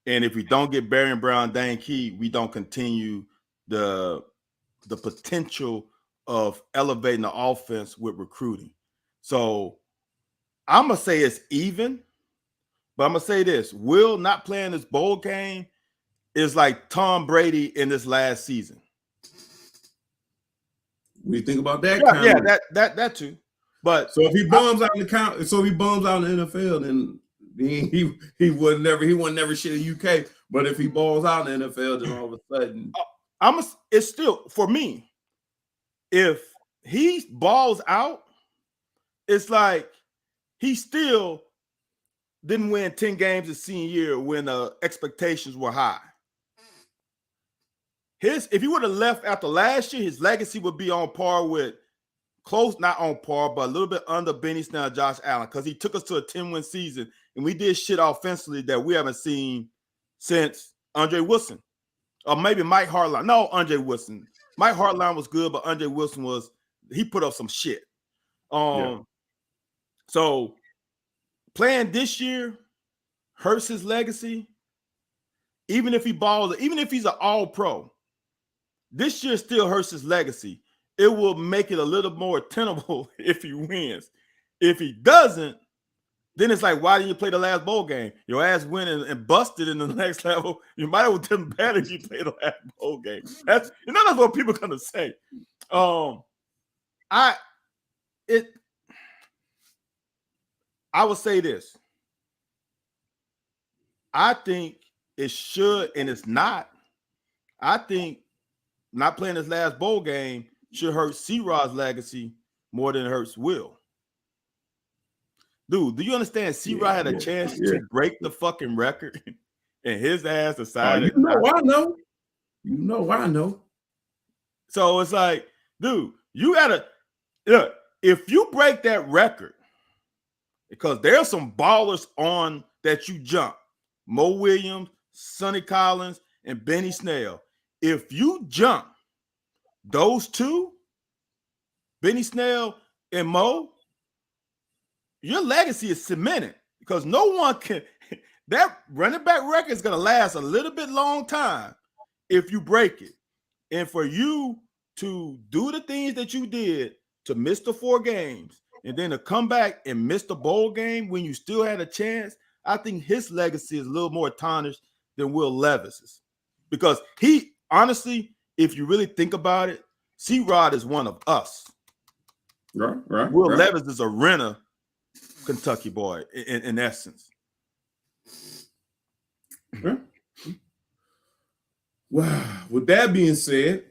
And if we don't get Barion Brown and Dane Key, we don't continue the potential of elevating the offense with recruiting. So I'm going to say it's even, but I'm going to say this. Will not playing this bowl game is like Tom Brady in this last season. What do you think about that? Yeah, that too. But so if he bums out in the NFL, then he would never shit in UK. But if he balls out in the NFL, then all of a sudden, it's still for me. If he balls out, it's like he still didn't win 10 games his senior year when expectations were high. If he would have left after last year, his legacy would be on par with not on par, but a little bit under Benny Snell and Josh Allen, because he took us to a 10-win season and we did shit offensively that we haven't seen since Andre Wilson. Or maybe Mike Hartline. No, Andre Wilson. Mike Hartline was good, but Andre Wilson he put up some shit. So playing this year hurts his legacy. Even if he balls, even if he's an all-pro, this year still hurts his legacy. It will make it a little more tenable if he wins. If he doesn't, then it's like, why didn't you play the last bowl game? Your ass went and busted in the next level. You might have done better if you played the last bowl game. That's what people are gonna say. I would say this. I think it should, and it's not. I think not playing this last bowl game should hurt C-Rod's legacy more than it hurts Will. Dude, do you understand? C-Rod had a chance to break the fucking record, and his ass decided. I know. So it's like, dude, you gotta look. If you break that record, because there's some ballers on that you jump, Mo Williams, Sonny Collins, and Benny Snell. If you jump those two, Benny Snell and Mo, your legacy is cemented, because no one can. That running back record is going to last a little bit long time if you break it. And for you to do the things that you did, to miss the 4 games and then to come back and miss the bowl game when you still had a chance, I think his legacy is a little more tarnished than Will Levis's. Because he, honestly, if you really think about it, C-Rod is one of us. Right. Will Levis is a renter Kentucky boy in essence. Yeah. Wow. With that being said,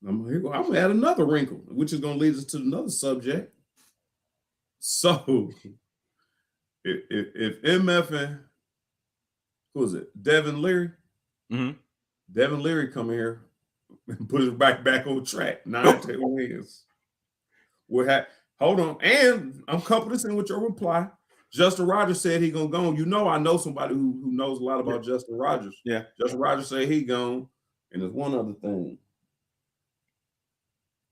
I'm gonna add another wrinkle, which is gonna lead us to another subject. So, if MF and who is it, Devin Leary? Mm-hmm. Devin Leary come here and put us back on track. 9-10 wins. Hold on, and I'm coupling this in with your reply. Justin Rogers said he gonna go. You know, I know somebody who knows a lot about Justin Rogers. Yeah, Justin Rogers said he gone. And there's one other thing.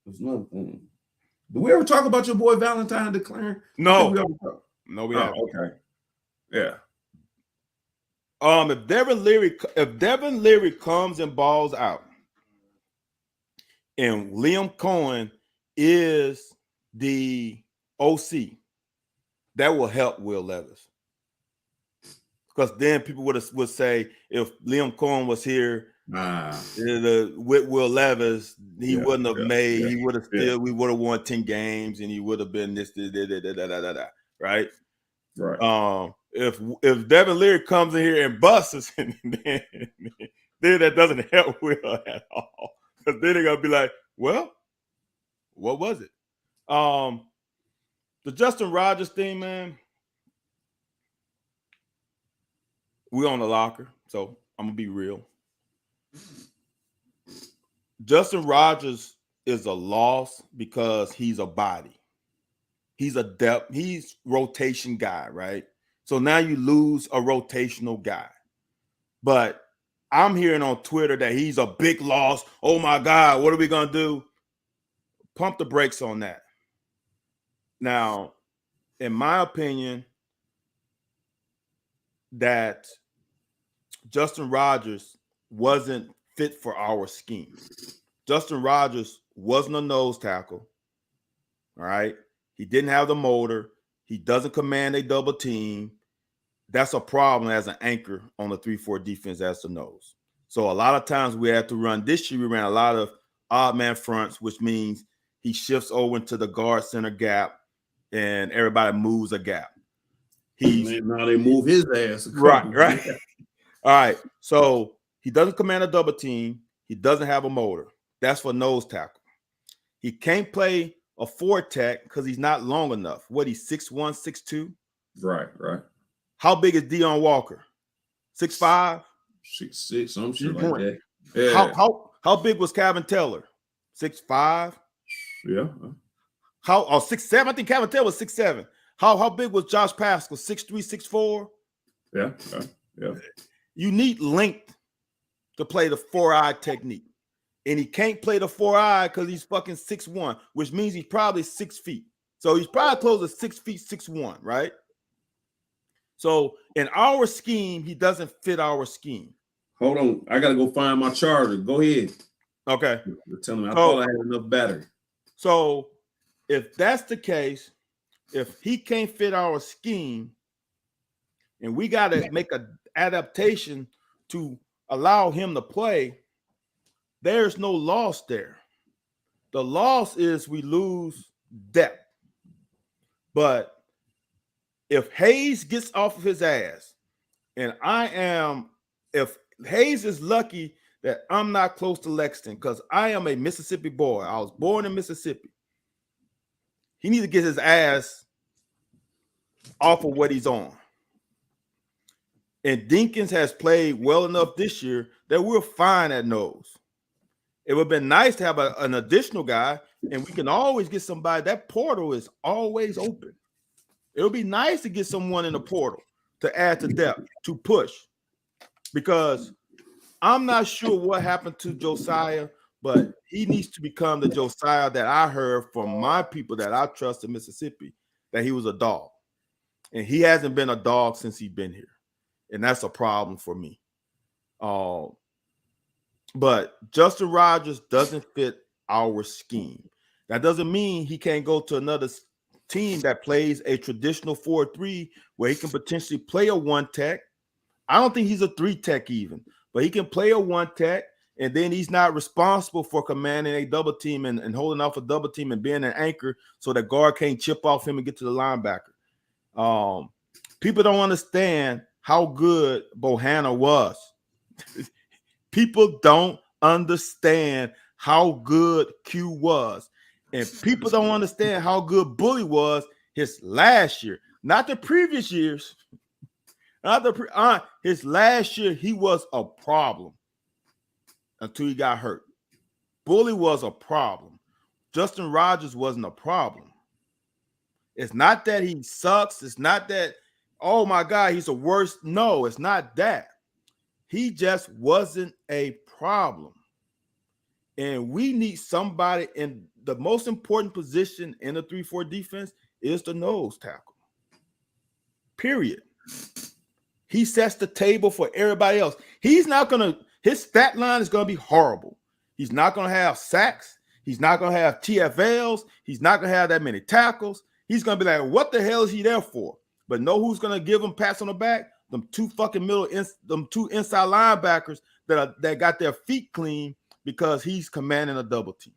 There's another thing. Did we ever talk about your boy Valentine declaring? No, we haven't. Okay, yeah. If Devin Leary comes and balls out, and Liam Cohen is the OC, that will help Will Levis. because then people would say if Liam Cohen was here, with Will Levis, he wouldn't have made. He would have still. We would have won 10 games, and he would have been this, right? Right. If Devin Leary comes in here and busts us, then that doesn't help Will at all. Because then they're gonna be like, well, what was it? The Justin Rogers thing, man. We on the locker, so I'm gonna be real. Justin Rogers is a loss because he's a body. He's a depth. He's rotation guy, right? So now you lose a rotational guy. But I'm hearing on Twitter that he's a big loss. Oh my God, what are we gonna do? Pump the brakes on that. Now, in my opinion, that Justin Rogers wasn't fit for our scheme. Justin Rogers wasn't a nose tackle. All right. He didn't have the motor. He doesn't command a double team. That's a problem as an anchor on the 3-4 defense as the nose. So a lot of times we have to run. This year we ran a lot of odd man fronts, which means he shifts over into the guard center gap and everybody moves a gap. Now they move his ass. Right. All right. So he doesn't command a double team. He doesn't have a motor. That's for nose tackle. He can't play a 4 tech because he's not long enough. What, he's 6'1", 6'2"? Right. How big is Deion Walker? 6'5"? 6'6", some shit like that. Yeah. How big was Calvin Taylor? 6'5"? Yeah. 6'7"? I think Calvin Taylor was 6'7". How big was Josh Pascal? 6'3", 6'4"? Yeah. You need length to play the 4-eye technique. And he can't play the 4-eye because he's fucking 6'1", which means he's probably 6 feet. So he's probably close to 6 feet, 6'1", right? So in our scheme, he doesn't fit our scheme. Hold on. I got to go find my charger. Go ahead. Okay. Tell me. I thought I had enough battery. So if that's the case, if he can't fit our scheme, and we got to make an adaptation to allow him to play, there's no loss there. The loss is we lose depth. But if Hayes gets off of his ass, and if Hayes is lucky that I'm not close to Lexington, because I am a Mississippi boy. I was born in Mississippi. He needs to get his ass off of what he's on. And Dinkins has played well enough this year that we're fine at nose. It would have been nice to have an additional guy, and we can always get somebody. That portal is always open. It would be nice to get someone in the portal to add to depth, to push, because I'm not sure what happened to Josiah, but he needs to become the Josiah that I heard from my people that I trust in Mississippi, that he was a dog. And he hasn't been a dog since he's been here. And that's a problem for me. But Justin Rogers doesn't fit our scheme. That doesn't mean he can't go to another team that plays a traditional 4-3 where he can potentially play a 1 tech. I don't think he's a 3 tech even, but he can play a 1 tech, and then he's not responsible for commanding a double team and holding off a double team and being an anchor so that guard can't chip off him and get to the linebacker. People don't understand how good Bohanna was. People don't understand how good Q was. And people don't understand how good Bully was his last year. Not the previous years. His last year, he was a problem until he got hurt. Bully was a problem. Justin Rogers wasn't a problem. It's not that he sucks. It's not that, oh my God, he's the worst. No, it's not that. He just wasn't a problem. And we need somebody in the most important position in the 3-4 defense is the nose tackle. Period. He sets the table for everybody else. He's not going to, his stat line is going to be horrible. He's not going to have sacks. He's not going to have TFLs. He's not going to have that many tackles. He's going to be like, what the hell is he there for? But know who's going to give him pats on the back? them two fucking them two inside linebackers that got their feet clean because he's commanding a double team.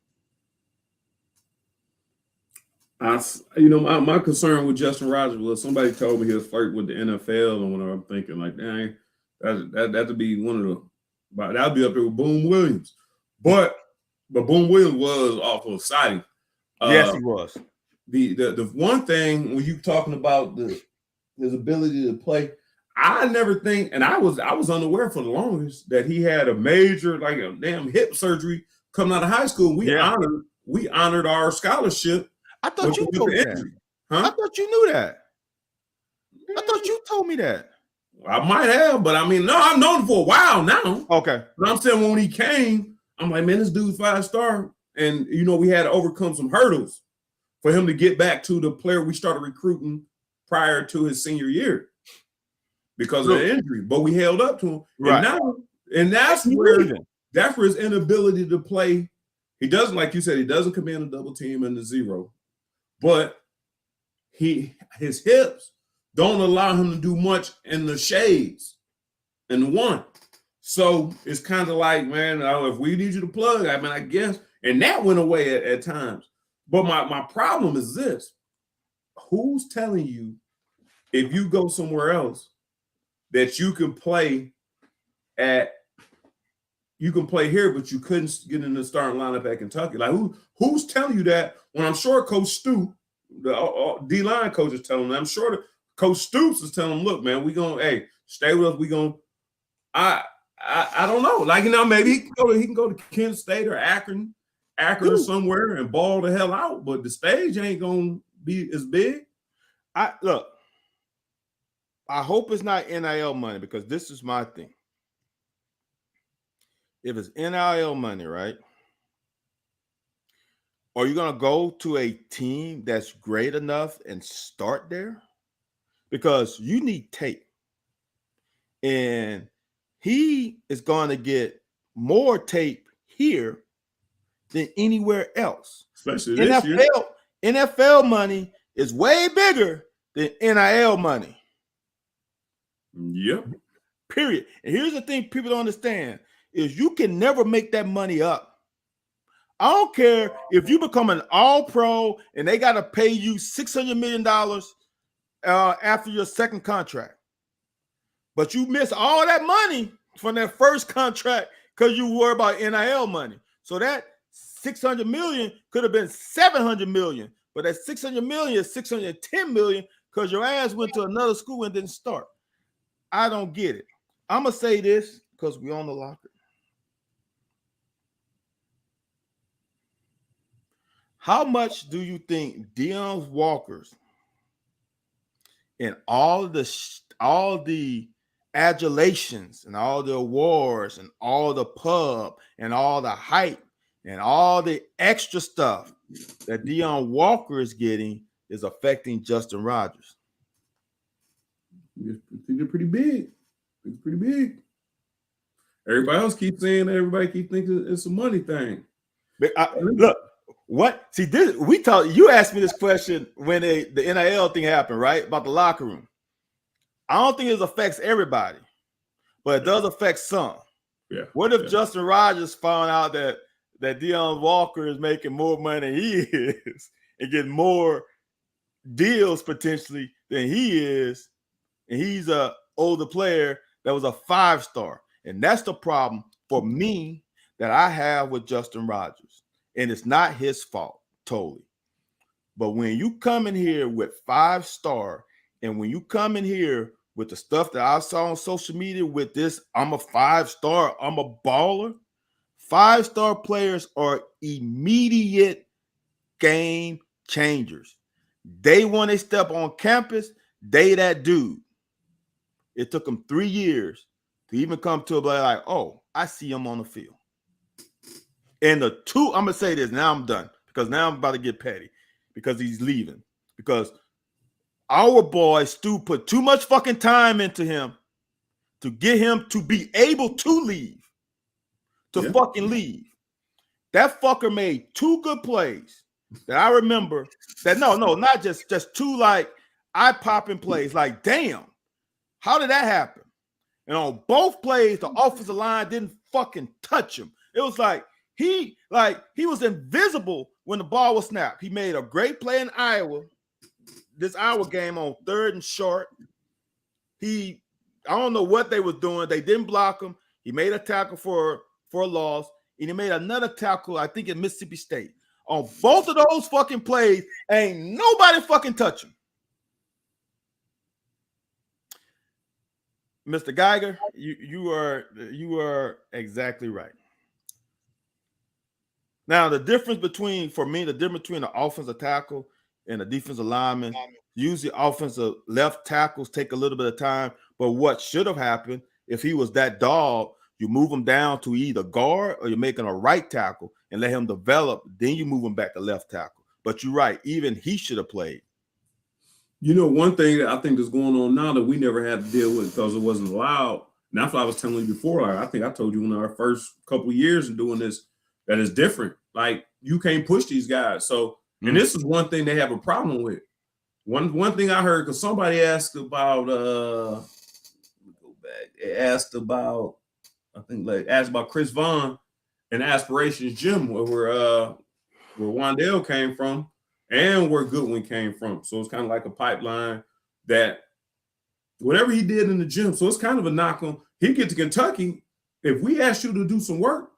My concern with Justin Rogers was somebody told me he was flirting with the NFL, and when I'm thinking like, dang, that'd be one of the, but that'd be up there with Boone Williams. But Boone Williams was awful exciting. Yes, he was. The one thing when you talking about his ability to play, I never think, and I was unaware for the longest that he had a major, like a damn hip surgery coming out of high school. We honored our scholarship. I thought you told me that. Huh? I thought you knew that. I thought you told me that. I might have, but I mean, no, I've known him for a while now. Okay. But I'm saying when he came, I'm like, man, this dude's 5-star. And, we had to overcome some hurdles for him to get back to the player we started recruiting prior to his senior year because of the injury. But we held up to him. Right. And that's where his inability to play. He doesn't, like you said, he doesn't command a double team in the zero. But his hips don't allow him to do much in the shades in the one. So it's kind of like, man, if we need you to plug, I mean, I guess. And that went away at times. But my problem is this. Who's telling you if you go somewhere else that you can play here, but you couldn't get in the starting lineup at Kentucky? Like who's telling you that? When I'm sure Coach Stoops, the D-line coach is telling them. I'm sure that Coach Stoops is telling them, look, man, stay with us. I don't know. Like, maybe he can go to Kent State or Akron or somewhere and ball the hell out, but the stage ain't gonna be as big. I hope it's not NIL money, because this is my thing. If it's NIL money, right? Are you going to go to a team that's great enough and start there? Because you need tape. And he is going to get more tape here than anywhere else. Especially this year. NFL money is way bigger than NIL money. Yep. Period. And here's the thing people don't understand is you can never make that money up. I don't care if you become an all-pro and they got to pay you $600 million after your second contract. But you miss all that money from that first contract because you worry about NIL money. So that $600 million could have been $700 million. But that $600 million is $610 million because your ass went to another school and didn't start. I don't get it. I'm going to say this because we on the locker. How much do you think Deion Walker's and all the adulations and all the awards and all the pub and all the hype and all the extra stuff that Deion Walker is getting is affecting Justin Rogers? I think they're pretty big. It's pretty big. Everybody else keeps saying that. Everybody keeps thinking it's a money thing. But look. What? See, you asked me this question when the NIL thing happened, right? About the locker room. I don't think it affects everybody, but it does affect some. Yeah. What if Justin Rogers found out that Deion Walker is making more money than he is and getting more deals potentially than he is, and he's a older player that was a 5-star? And that's the problem for me that I have with Justin Rogers. And it's not his fault, totally. But when you come in here with 5-star, and when you come in here with the stuff that I saw on social media with this, I'm a 5-star, I'm a baller. 5-star players are immediate game changers. They want to step on campus, they that dude. It took them 3 years to even come to a play like, oh, I see him on the field. And the two, I'm going to say this, now I'm done, because now I'm about to get petty because he's leaving. Because our boy Stu put too much fucking time into him to get him to be able to leave, fucking leave. That fucker made 2 good plays that I remember that, no, not just 2 like eye-popping plays. Like, damn, How did that happen? And on both plays, the offensive line didn't fucking touch him. It was like he was invisible when the ball was snapped. He made a great play in this Iowa game on 3rd and short. I don't know what they was doing. They didn't block him. He made a tackle for a loss, and he made another tackle, I think, in Mississippi State. On both of those fucking plays, ain't nobody fucking touch him. Mr. Geiger, you are exactly right. Now, the difference between the offensive tackle and the defensive lineman, usually offensive left tackles take a little bit of time, but what should have happened if he was that dog, you move him down to either guard or you're making a right tackle and let him develop, then you move him back to left tackle. But you're right, even he should have played. You know, one thing that I think is going on now that we never had to deal with because it wasn't allowed, and that's what I was telling you before. I think I told you in our first couple of years of doing this, that is different. Like, you can't push these guys. So, and this is one thing they have a problem with. One thing I heard, because somebody asked about, asked about Chris Vaughn and Aspirations Gym, where Wandale came from and where Goodwin came from. So it's kind of like a pipeline that whatever he did in the gym. So it's kind of a knock on. He get to Kentucky. If we ask you to do some work,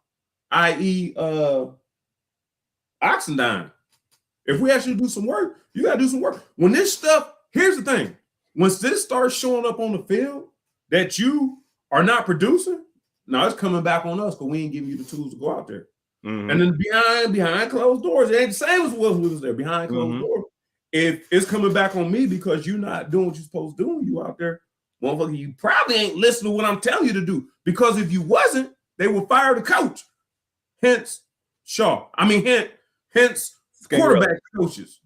i.e. Oxendine, if we ask you to do some work, you got to do some work. When this stuff, here's the thing. Once this starts showing up on the field that you are not producing, now it's coming back on us because we ain't giving you the tools to go out there. Mm-hmm. And then behind closed doors, it ain't the same as what was there behind closed doors. If it's coming back on me because you're not doing what you're supposed to do when you out there, motherfucker, you probably ain't listening to what I'm telling you to do. Because if you wasn't, they would fire the coach. Hence Shaw. Hence quarterback coaches.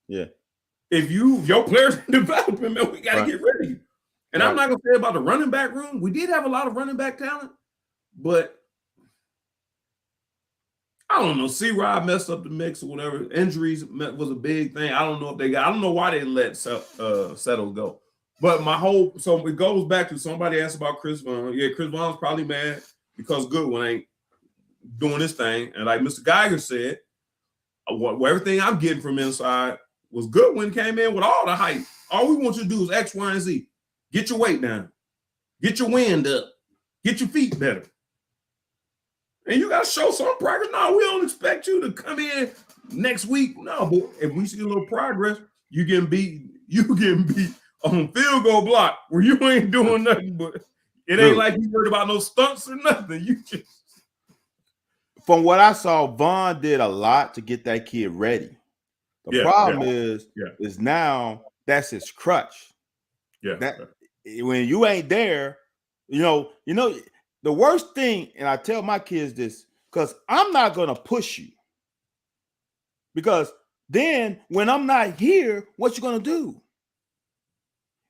Yeah. If your players in development, man, we got to get rid of you. And I'm not going to say about the running back room. We did have a lot of running back talent, but I don't know. C-Rod messed up the mix or whatever. Injuries was a big thing. I don't know why they let Settle go. But so it goes back to somebody asked about Chris Vaughn. Yeah, Chris Vaughn's probably mad because Goodwin ain't doing this thing. And like Mr. Geiger said, everything I'm getting from inside was Goodwin came in with all the hype. All we want you to do is X, Y, and Z. Get your weight down. Get your wind up. Get your feet better. And you got to show some progress. No, we don't expect you to come in next week. No, but if we see a little progress, you can beat on field goal block where you ain't doing nothing. But it ain't like you worried about no stunts or nothing. You just. From what I saw, Vaughn did a lot to get that kid ready. The problem is now that's his crutch. Yeah. When you ain't there, you know, the worst thing, and I tell my kids this, because I'm not going to push you. Because then when I'm not here, what you going to do?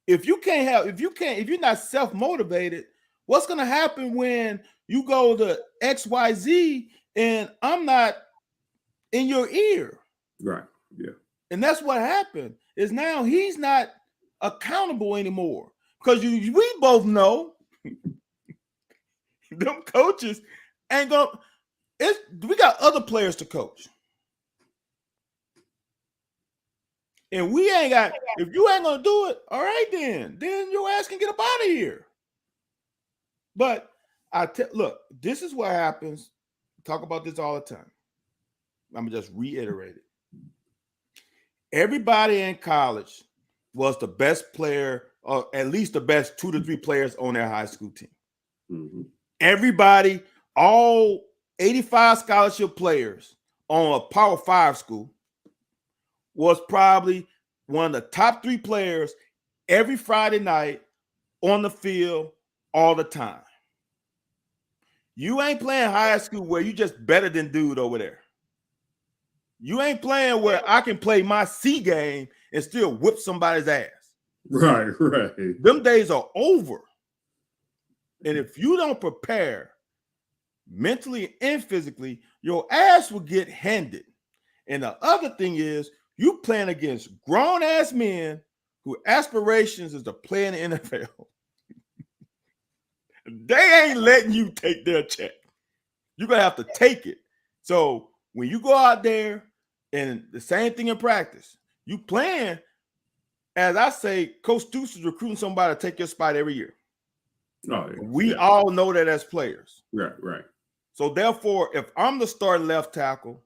If you're not self-motivated, what's going to happen when you go to XYZ and I'm not in your ear? Right. Yeah. And that's what happened is now he's not accountable anymore. Because we both know them coaches ain't gonna. We got other players to coach, and we ain't got. If you ain't gonna do it, all right, then your ass can get up out of here. But look, this is what happens. We talk about this all the time. I'm gonna just reiterate it. Everybody in college was the best player, or at least the best 2 to 3 players on their high school team. Mm-hmm. Everybody, all 85 scholarship players on a Power 5 school was probably one of the top 3 players every Friday night on the field all the time. You ain't playing high school where you just better than dude over there. You ain't playing where I can play my C game and still whip somebody's ass. Right. Them days are over. And if you don't prepare mentally and physically, your ass will get handed. And the other thing is you playing against grown-ass men whose aspirations is to play in the NFL. They ain't letting you take their check. You're gonna have to take it. So when you go out there and the same thing in practice, you plan, as I say, Coach Deuce is recruiting somebody to take your spot every year. Oh, We all know that as players. Right. So therefore, if I'm the starting left tackle,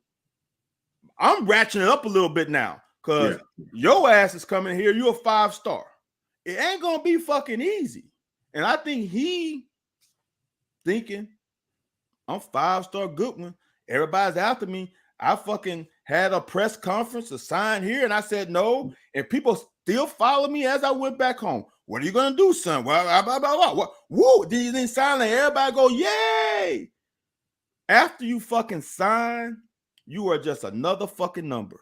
I'm ratcheting it up a little bit now because your ass is coming here. You're a 5-star. It ain't gonna be fucking easy. And I think he thinking, I'm 5-star Goodwin. Everybody's after me. I fucking had a press conference to sign here, and I said no. And people still follow me as I went back home. What are you gonna do, son? Well, blah, blah, blah. What? Woo! Then you didn't sign, and everybody go, yay! After you fucking sign, you are just another fucking number.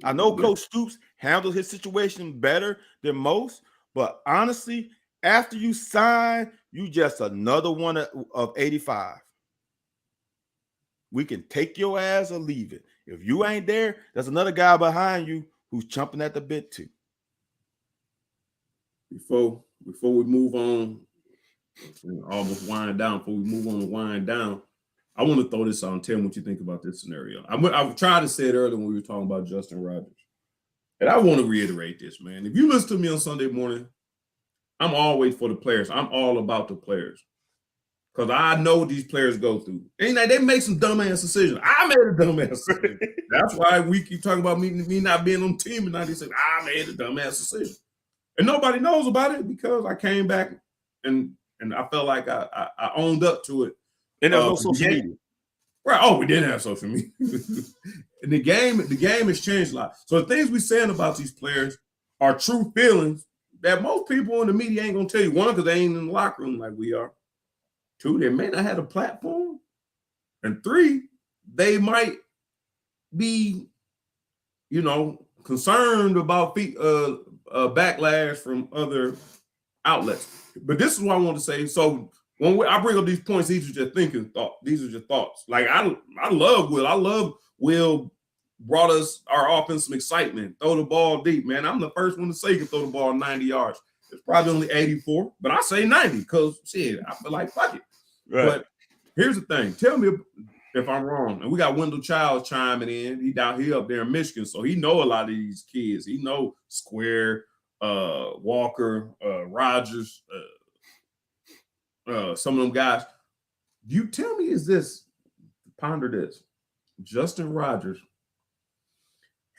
I know Coach Stoops handled his situation better than most, but honestly, after you sign, you just another one of 85. We can take your ass or leave it. If you ain't there, there's another guy behind you who's chomping at the bit too. Before we move on, almost wind down. Before we move on to wind down, I want to throw this out and tell me what you think about this scenario. I've tried to say it earlier when we were talking about Justin Rogers, and I want to reiterate this, man. If you listen to me on Sunday morning, I'm always for the players. I'm all about the players. Because I know what these players go through. And they make some dumbass decisions. I made a dumbass decision. That's why we keep talking about me not being on the team and 96. I made a dumbass decision. And nobody knows about it because I came back and I felt like I owned up to it. And there's no social media. Right. Oh, we didn't have social media. And the game has changed a lot. So the things we're saying about these players are true feelings that most people in the media ain't going to tell you. One, because they ain't in the locker room like we are. Two, they may not have a platform. And three, they might be, concerned about backlash from other outlets. But this is what I want to say. So when I bring up these points, these are just these are just thoughts. Like I love Will. I love Will brought us our offense some excitement. Throw the ball deep, man. I'm the first one to say you can throw the ball 90 yards. It's probably only 84, but I say 90 because shit, I feel like fuck it. Right. But here's the thing. Tell me if I'm wrong. And we got Wendell Childs chiming in. He up there in Michigan, so he know a lot of these kids. He know Square, Walker, Rogers, some of them guys. You tell me, ponder this. Justin Rogers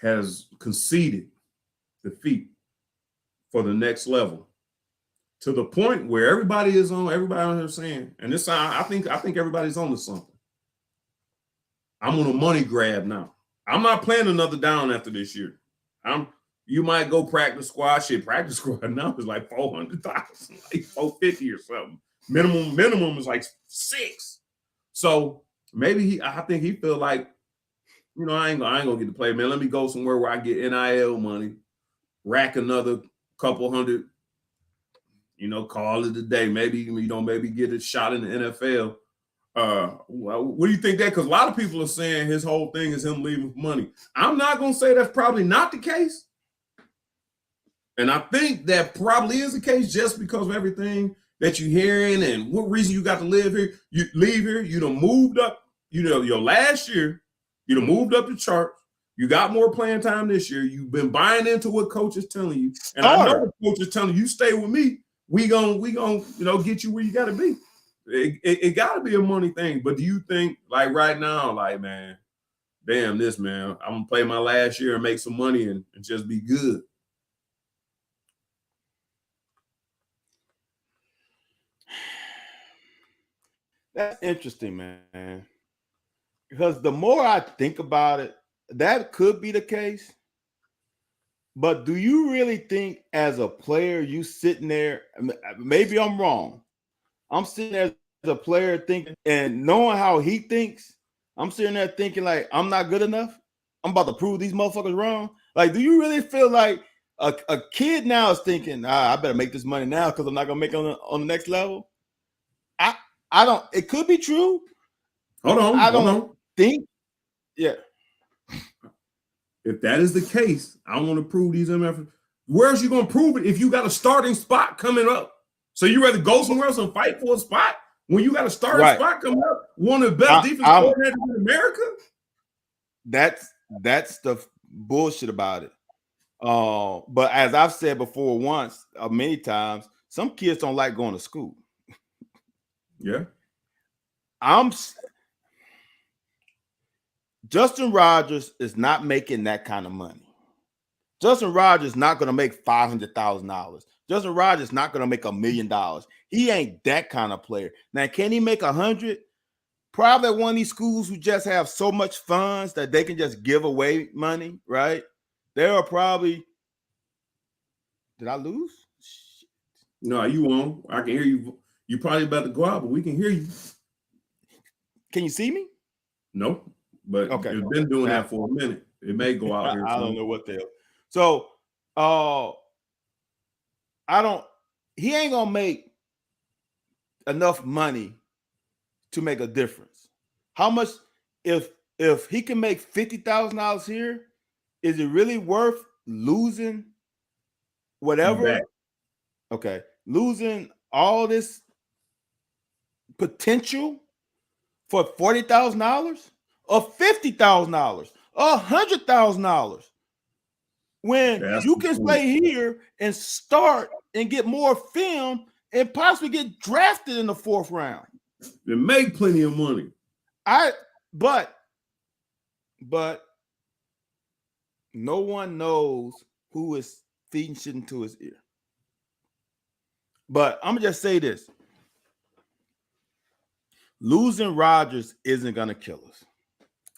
has conceded defeat for the next level. To the point where everybody on here saying, and this I think everybody's on to something. I'm on a money grab now. I'm not playing another down after this year. You might go practice squad. Shit, practice squad now is like 400,000, like 450 or something. Minimum is like 6. So maybe I think he feel like, I ain't gonna get to play, man. Let me go somewhere where I get NIL money, rack another couple hundred. Call it a day. Maybe get a shot in the NFL. What do you think that? Because a lot of people are saying his whole thing is him leaving for money. I'm not going to say that's probably not the case. And I think that probably is the case just because of everything that you're hearing and what reason you got to live here. You leave here, you done moved up, your last year, you done moved up the chart. You got more playing time this year. You've been buying into what coach is telling you. And I know the coach is telling you, stay with me. We gonna get you where you gotta be. It gotta be a money thing. But do you think like right now, like man, damn this man, I'm gonna play my last year and make some money and just be good? That's interesting, man. Because the more I think about it, that could be the case. But do you really think as a player, you sitting there, maybe I'm wrong. I'm sitting there as a player thinking and knowing how he thinks, I'm sitting there thinking like, I'm not good enough. I'm about to prove these motherfuckers wrong. Like, do you really feel like a kid now is thinking, I better make this money now because I'm not going to make it on the next level? I don't, it could be true. Hold on. I don't think, yeah. If that is the case, I want to prove these MF. Where's you going to prove it if you got a starting spot coming up? So you rather go somewhere else and fight for a spot when you got a starting Right. spot coming up? One of the best defense coordinators in America? That's the bullshit about it. But as I've said before once, many times, some kids don't like going to school. Yeah. Justin Rogers is not making that kind of money. Justin Rogers is not going to make $500,000. Justin Rogers is not going to make $1 million. He ain't that kind of player. Now, can he make 100? Probably at one of these schools who just have so much funds that they can just give away money, right? There are probably. Did I lose? Shit. No, you won't. I can hear you. You probably about to go out, but we can hear you. Can you see me? Nope. But Okay. It's been doing that for a minute. It may go out here. I don't know what the hell. So, he ain't gonna make enough money to make a difference. How much if he can make $50,000 here, is it really worth losing whatever? Okay, losing all this potential for $40,000 or $50,000 or $100,000 when you can play here and start and get more film and possibly get drafted in the 4th round and make plenty of money. But no one knows who is feeding shit into his ear. But I'm gonna just say this: losing Rodgers isn't gonna kill us.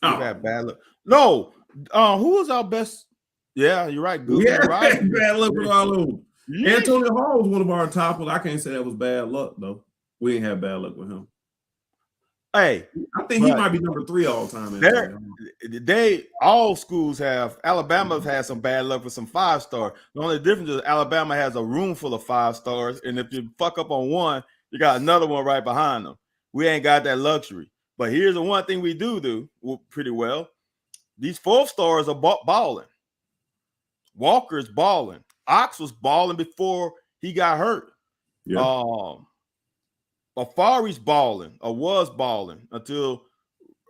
We've had bad luck. No, who was our best? Yeah, you're right. Good. Yeah, bad luck with all of them. Yeah. Antonio Hall was one of our top ones. I can't say that was bad luck though. We didn't have bad luck with him. Hey, I think he might be number 3 all time. All schools have. Alabama's had some bad luck with some 5-star. The only difference is Alabama has a room full of 5 stars, and if you fuck up on one, you got another one right behind them. We ain't got that luxury. But here's the one thing we do pretty well. These 4 stars are balling. Walker's balling. Ox was balling before he got hurt. Yeah. Afari's balling or was balling until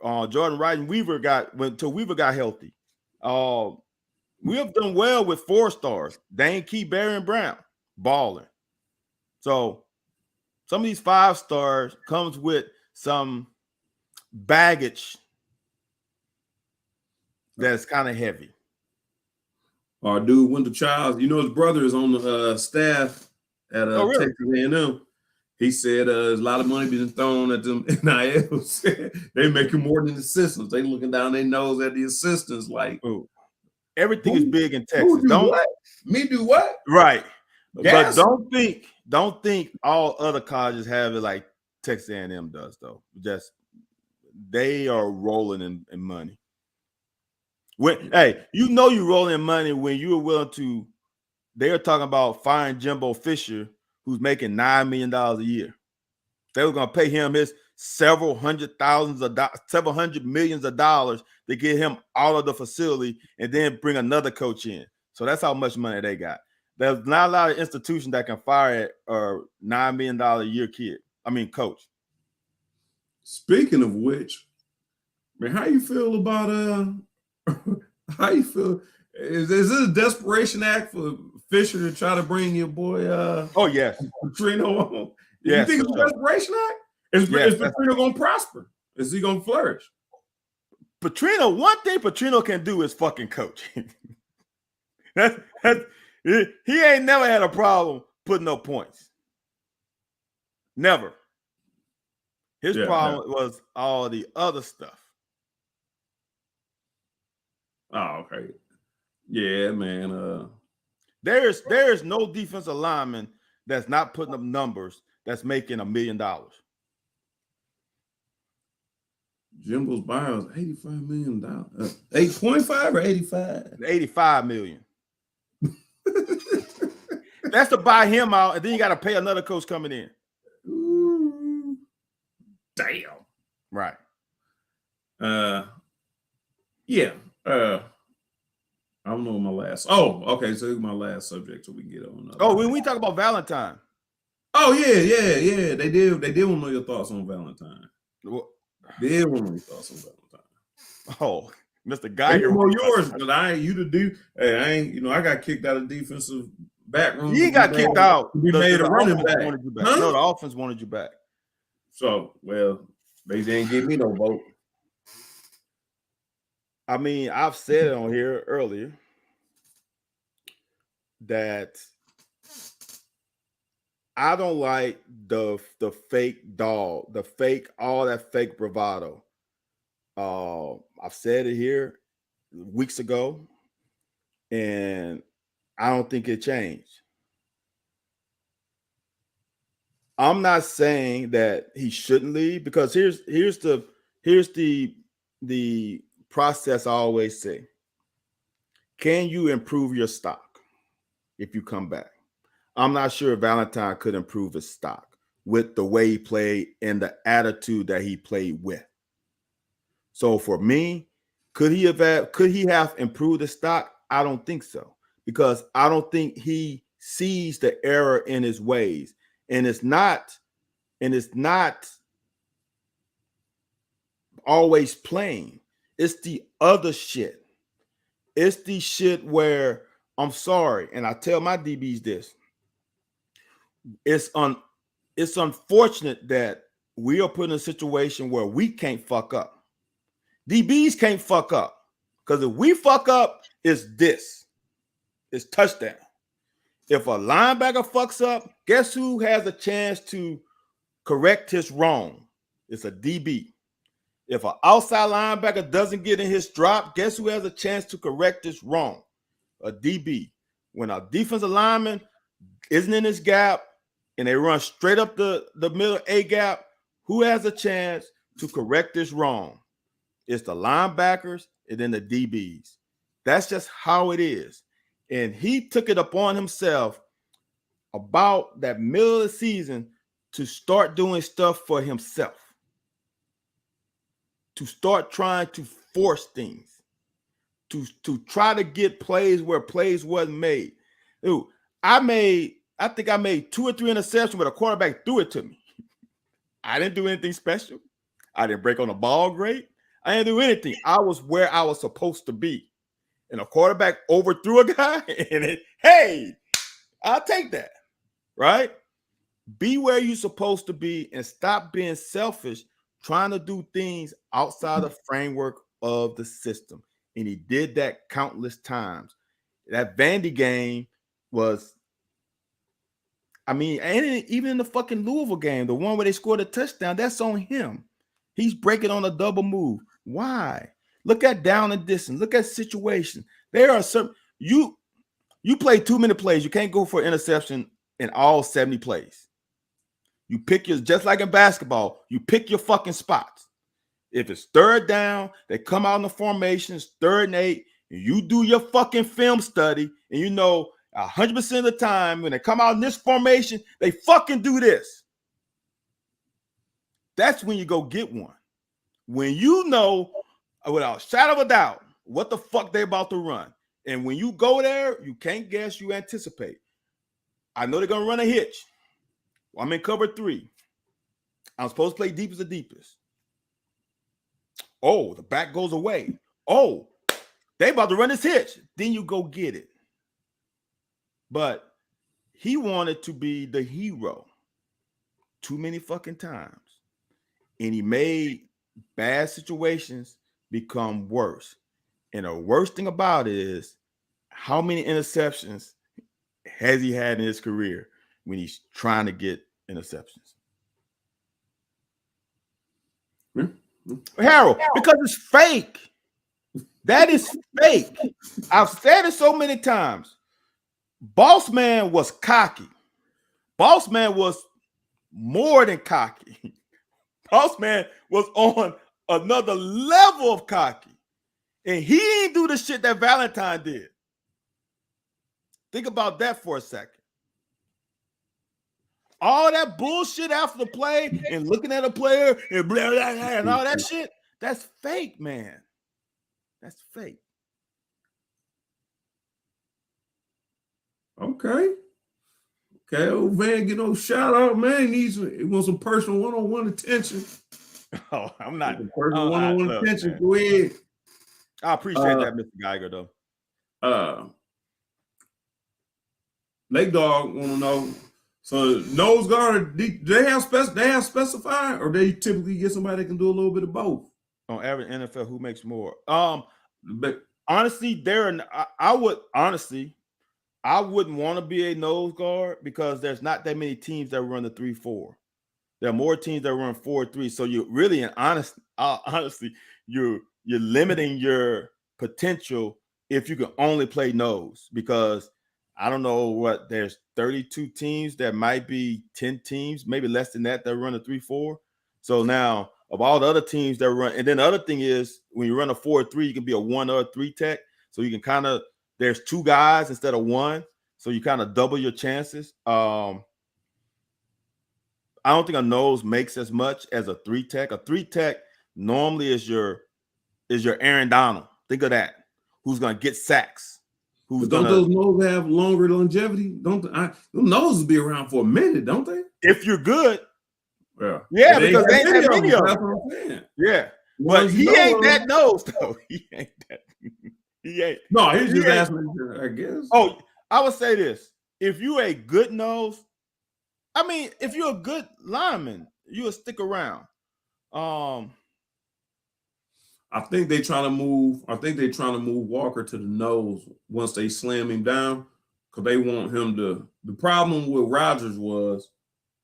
Jordan Wright and Weaver got healthy. We have done well with 4 stars. Dane Key, Barry, and Brown balling. So some of these 5 stars comes with some baggage that's kind of heavy. Our dude Wendell Childs, his brother is on the staff at really? Texas A&M. He said there's a lot of money being thrown at them NILs. They making more than the assistants. They looking down their nose at the assistants like, everything is big in Texas. Me do what? Right. Gas. But don't think all other colleges have it like Texas A&M does though. Just they are rolling in money. You're rolling in money when you're willing to. They are talking about firing Jimbo Fisher, who's making $9 million a year. They were going to pay him his several hundred millions of dollars to get him out of the facility and then bring another coach in. So that's how much money they got. There's not a lot of institutions that can fire a $9 million a year coach. Speaking of which, man, how you feel about how you feel? Is this a desperation act for Fisher to try to bring your boy yes, Petrino on? Yes, you think it's a desperation act? Is Petrino gonna prosper? Is he gonna flourish? Petrino, one thing Petrino can do is fucking coach. He ain't never had a problem putting up points. Never. His problem was all the other stuff. Oh, okay. Yeah, man. There's no defensive lineman that's not putting up numbers that's making $1 million. Jimbo's buyout is $85 million. 8.5 or 85? 85 million. That's to buy him out, and then you got to pay another coach coming in. Ooh, damn. Right. Yeah. I don't know my last. Oh, okay. So my last subject, so we can get on. When we talk about Valentine. Oh yeah. They did want to know your thoughts on Valentine. Well, They did want to know your thoughts on Valentine. oh, Mr. They Geiger. know yours, but I ain't you to do. Hey, I ain't. I got kicked out of defensive back room. You got kicked out. To be made a running offense back. wanted you back. Huh? No, the offense wanted you back. So, well, they didn't give me no vote. I mean, I've said it on here earlier that I don't like the fake dog, all that fake bravado. I've said it here weeks ago, and I don't think it changed. I'm not saying that he shouldn't leave, because here's the process I always say. Can you improve your stock if you come back? I'm not sure Valentine could improve his stock with the way he played and the attitude that he played with. So for me, could he have improved his stock? I don't think so, because I don't think he sees the error in his ways. And it's not always playing. It's the other shit. It's the shit where, I'm sorry, and I tell my DBs this. It's unfortunate that we are put in a situation where we can't fuck up. DBs can't fuck up, because if we fuck up, it's touchdown. If a linebacker fucks up, guess who has a chance to correct his wrong? It's a DB. If an outside linebacker doesn't get in his drop, guess who has a chance to correct his wrong? A DB. When a defensive lineman isn't in his gap and they run straight up the middle A gap, who has a chance to correct this wrong? It's the linebackers and then the DBs. That's just how it is. And he took it upon himself about that middle of the season to start doing stuff for himself, to start trying to force things, to try to get plays where plays wasn't made. Dude, I think I made 2 or 3 interceptions, but a quarterback threw it to me. I didn't do anything special. I didn't break on the ball great. I didn't do anything. I was where I was supposed to be. And a quarterback overthrew a guy, and hey, I'll take that, right? Be where you're supposed to be and stop being selfish, trying to do things outside the framework of the system. And he did that countless times. That Vandy game was, I mean, and even in the fucking Louisville game, the one where they scored a touchdown, that's on him. He's breaking on a double move. Why? Look at down and distance. Look at situation. There are some, you play too many plays. You can't go for an interception in all 70 plays. You pick your, just like in basketball, you pick your fucking spots. If it's third down, they come out in the formations, 3rd and 8, and you do your fucking film study, and you know 100% of the time when they come out in this formation, they fucking do this. That's when you go get one. When you know without a shadow of a doubt what the fuck they about to run. And when you go there, you can't guess, you anticipate. I know they're going to run a hitch. Well, I'm in cover 3. I'm supposed to play deep as the deepest. Oh, the back goes away. Oh, they about to run this hitch. Then you go get it. But he wanted to be the hero too many fucking times. And he made bad situations become worse. And the worst thing about it is, how many interceptions has he had in his career when he's trying to get interceptions? Harold, because it's fake. That is fake. I've said it so many times. Boss Man was cocky. Boss Man was more than cocky. Boss Man was on another level of cocky. And he ain't do the shit that Valentine did. Think about that for a second. All that bullshit after the play and looking at a player and blah, blah, blah, and all that shit, that's fake, man. That's fake. Okay. Okay, old Van get no shout out, man. He wants some personal one-on-one attention. Oh, I'm not. Some personal one-on-one Look, attention. man. Go ahead. I appreciate that, Mr. Geiger, though. Lake Dog want to know. So nose guard, they have specified, or they typically get somebody that can do a little bit of both. On average NFL, who makes more? But honestly, I wouldn't want to be a nose guard because there's not that many teams that run the 3-4. There are more teams that run 4-3. So you're really, honestly, you're limiting your potential if you can only play nose, because I don't know what, there's 32 teams, that might be 10 teams, maybe less than that run a 3-4. So now of all the other teams that run, and then the other thing is when you run a 4-3, you can be a 1 or a 3 tech. So you can kind of, there's 2 guys instead of 1. So you kind of double your chances. I don't think a nose makes as much as a 3 tech. A 3 tech normally is your Aaron Donald. Think of that. Who's going to get sacks? Don't those noses have longer longevity? Those noses be around for a minute, don't they? If you're good. Yeah, because they ain't that many of them. Yeah. But he ain't that nose, though. He ain't that. He ain't. No, he's just asking, I guess. Oh, I would say this. If you're a good nose, I mean, if you're a good lineman, you'll stick around. I think they're trying to move Walker to the nose once they slam him down, because they want him to. The problem with Rodgers was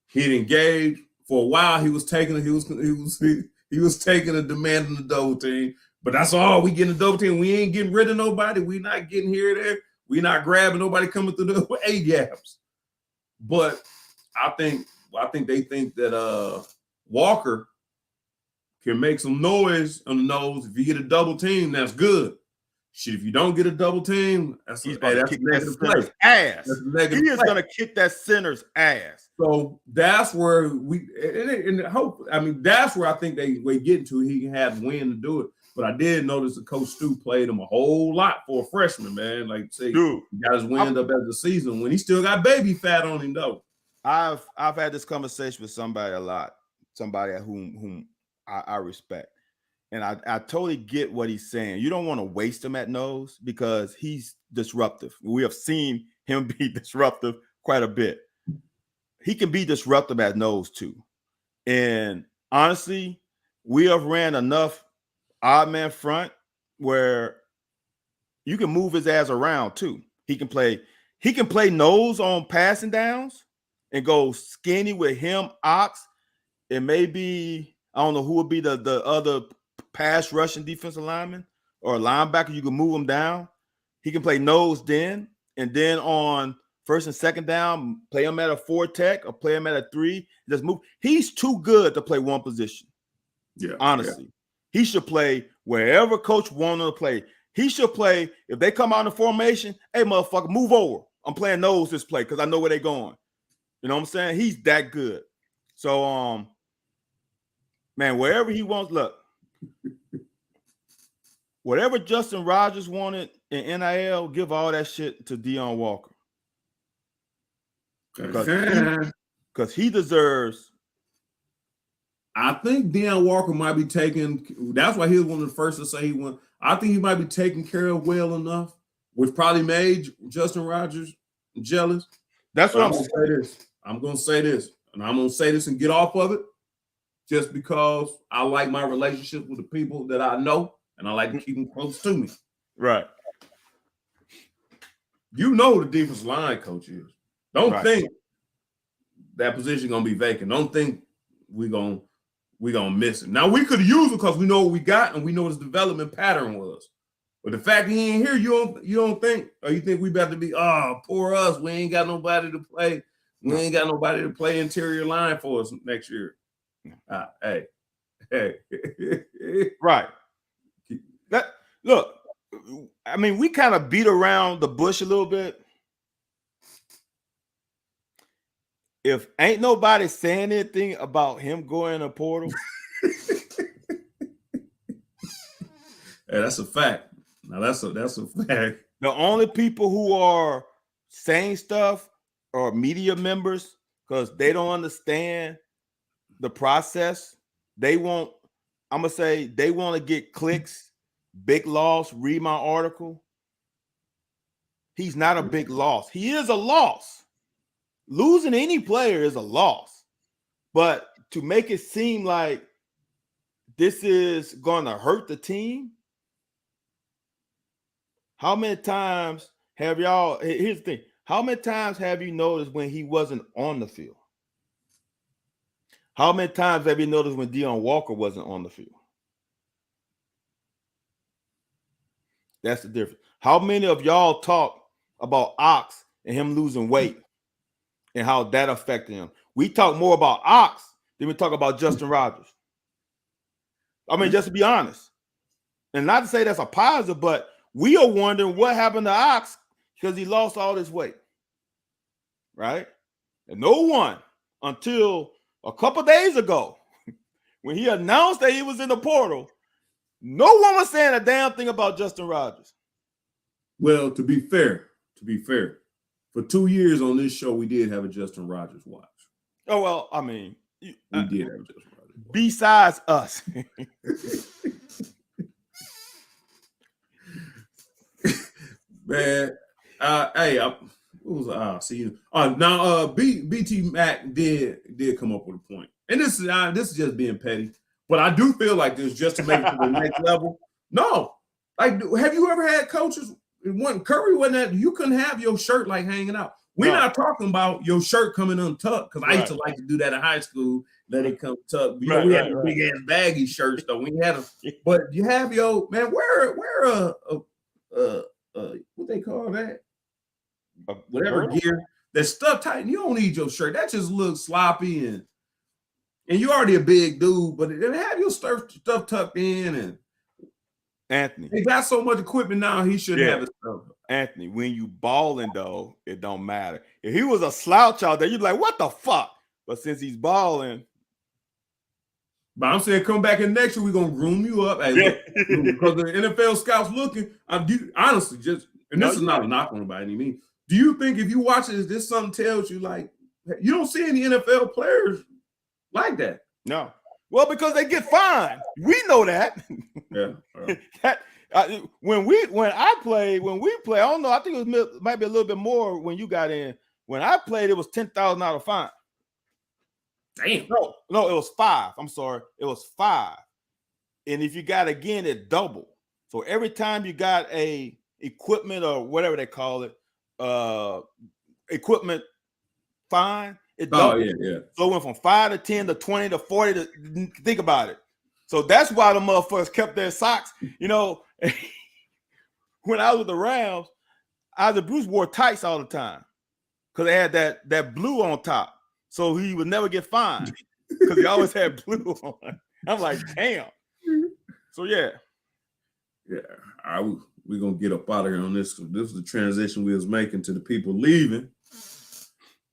he'd engaged for a while. He was taking a demand in the double team, but that's all. We getting a double team. We ain't getting rid of nobody. We not getting here or there. We not grabbing nobody coming through the A gaps. But I think they think that Walker can make some noise on the nose. If you get a double team, that's good. Shit, if you don't get a double team, that's a negative play. Ass. He is going to kick that center's ass. So that's where that's where I think we're getting to. He can have win to do it. But I did notice that Coach Stu played him a whole lot for a freshman, man. Like, say, he got his wind up as the season when he still got baby fat on him, though. I've had this conversation with somebody a lot, somebody whom I respect. And I totally get what he's saying. You don't want to waste him at nose because he's disruptive. We have seen him be disruptive quite a bit. He can be disruptive at nose too. And honestly, we have ran enough odd man front where you can move his ass around too. He can play nose on passing downs and go skinny with him, Ox. It may be, I don't know who would be the other pass rushing defensive lineman or linebacker. You can move him down. He can play nose then, and then on first and second down, play him at a 4 tech or play him at a 3. Just move. He's too good to play one position. Yeah, honestly, he should play wherever coach wants him to play. He should play if they come out in the formation. Hey, motherfucker, move over. I'm playing nose this play because I know where they're going. You know what I'm saying? He's that good. So, man, wherever he wants, look. Whatever Justin Rogers wanted in NIL, give all that shit to Deion Walker. Because he deserves. I think Deion Walker might be taking. That's why he was one of the first to say he won. I think he might be taken care of well enough, which probably made Justin Rogers jealous. That's what I'm going to say this. I'm going to say this, and I'm going to say this and get off of it, just because I like my relationship with the people that I know, and I like to keep them close to me. Right. You know who the defensive line coach is. Don't think that position gonna be vacant. Don't think we gonna miss it. Now we could use it because we know what we got and we know what his development pattern was. But the fact he ain't here, you don't think, or you think we better be, poor us. We ain't got nobody to play. We ain't got nobody to play interior line for us next year. Hey. Right. Look, I mean, we kind of beat around the bush a little bit. If ain't nobody saying anything about him going in a portal, hey, that's a fact. Now that's a fact. The only people who are saying stuff or media members because they don't understand the process. They want, I'm gonna say, they want to get clicks. Big loss. Read my article. He's not a big loss. He is a loss. Losing any player is a loss. But to make it seem like this is going to hurt the team, how many times have y'all, here's the thing, how many times have you noticed when he wasn't on the field? How many times have you noticed when Deion Walker wasn't on the field? That's the difference. How many of y'all talk about Ox and him losing weight and how that affected him? We talk more about Ox than we talk about Justin Rogers. I mean, just to be honest. And not to say that's a positive, but we are wondering what happened to Ox because he lost all this weight. Right? And no one until a couple days ago, when he announced that he was in the portal, no one was saying a damn thing about Justin Rogers. Well, to be fair, for 2 years on this show, we did have a Justin Rogers watch. Oh, well, I mean, we did have a Justin Rogers watch. Besides us. Man, hey, what was see you? Now, BT Mac did come up with a point, and this is just being petty, but I do feel like this just to make it to the next level. No, like, have you ever had coaches? When Curry wasn't that, you couldn't have your shirt like hanging out. We're not talking about your shirt coming untucked because I used to like to do that in high school. Let it come tucked. You know, we had big ass baggy shirts though. We had them, but you have your man wear what they call that? Whatever gear that's stuck tight. You don't need your shirt. That just looks sloppy and you're already a big dude, but have your stuff tucked in. And Anthony, he got so much equipment now, he should have it stuff. Anthony, when you balling though, it don't matter. If he was a slouch out there, you'd be like, what the fuck? But since he's balling, but I'm saying, come back in next year, we're gonna groom you up. Hey, look, because the NFL scouts looking. Honestly, this is not a knock on by any means. Do you think if you watch it, this something tells you like you don't see any NFL players like that? No. Well, because they get fined. We know that. Yeah. When we play, I don't know. I think it might be a little bit more when you got in. When I played, it was $10,000 fine. Damn. No, it was 5. I'm sorry, it was 5. And if you got again, it doubled. So every time you got a equipment or whatever they call it, equipment fine, it doubled. Yeah. So it went from 5 to 10 to 20 to 40 to think about it. So that's why the motherfuckers kept their socks. You know, when I was with the Rams, Isaac Bruce wore tights all the time because they had that blue on top. So he would never get fined because he always had blue on. I'm like, damn. So yeah. Yeah. All right, we're gonna get up out of here on this. This is the transition we was making to the people leaving.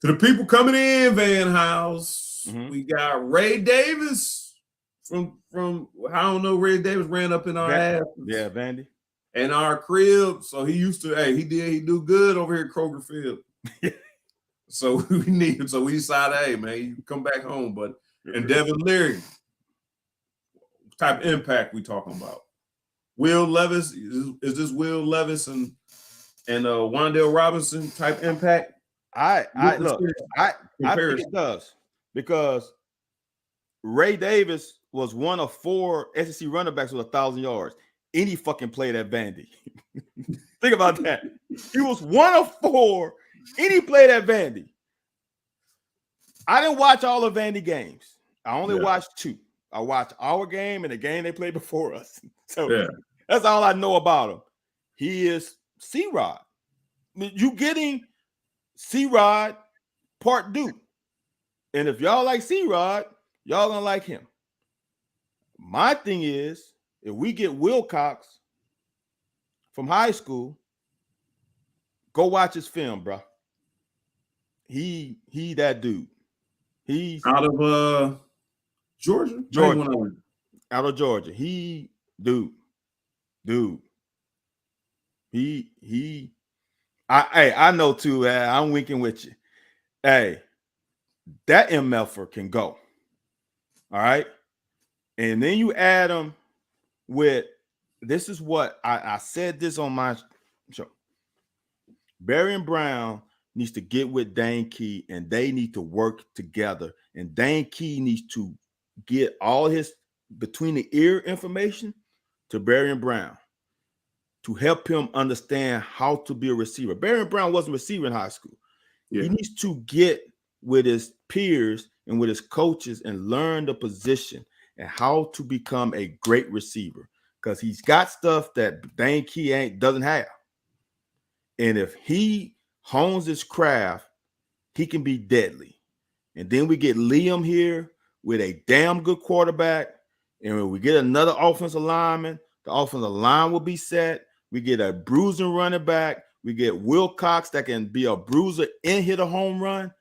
To the people coming in, Van House. We got Ray Davis from I don't know, Ray Davis ran up in our ass. Yeah, Vandy. And our crib. So he used to, he do good over here at Kroger Field. So we decided, hey man, you come back home, but and Devin Leary, what type of impact we talking about? Will Levis, is this Will Levis and Wan'Dale Robinson type impact? I think it does because Ray Davis was one of 4 SEC running backs with 1,000 yards. Any fucking played at Vandy. Think about that. He was one of 4. Any played at Vandy. I didn't watch all of Vandy games. I only watched 2. I watched our game and the game they played before us. So that's all I know about him. He is C-Rod. I mean, you getting C-Rod part Duke. And if y'all like C-Rod, y'all gonna like him. My thing is, if we get Wilcox from high school, go watch his film, bro. He that dude. He's out of Georgia. Out of Georgia. He dude. I know too. I'm winking with you. Hey, that MFer can go. All right. And then you add him with this is what I said this on my show. Barry and Brown needs to get with Dane Key and they need to work together. And Dane Key needs to get all his between the ear information to Barry and Brown to help him understand how to be a receiver. Barry and Brown wasn't a receiver in high school. Yeah. He needs to get with his peers and with his coaches and learn the position and how to become a great receiver because he's got stuff that Dane Key doesn't have. And if he hones his craft, he can be deadly. And then we get Liam here with a damn good quarterback. And when we get another offensive lineman, the offensive line will be set. We get a bruising running back. We get Wilcox that can be a bruiser and hit a home run.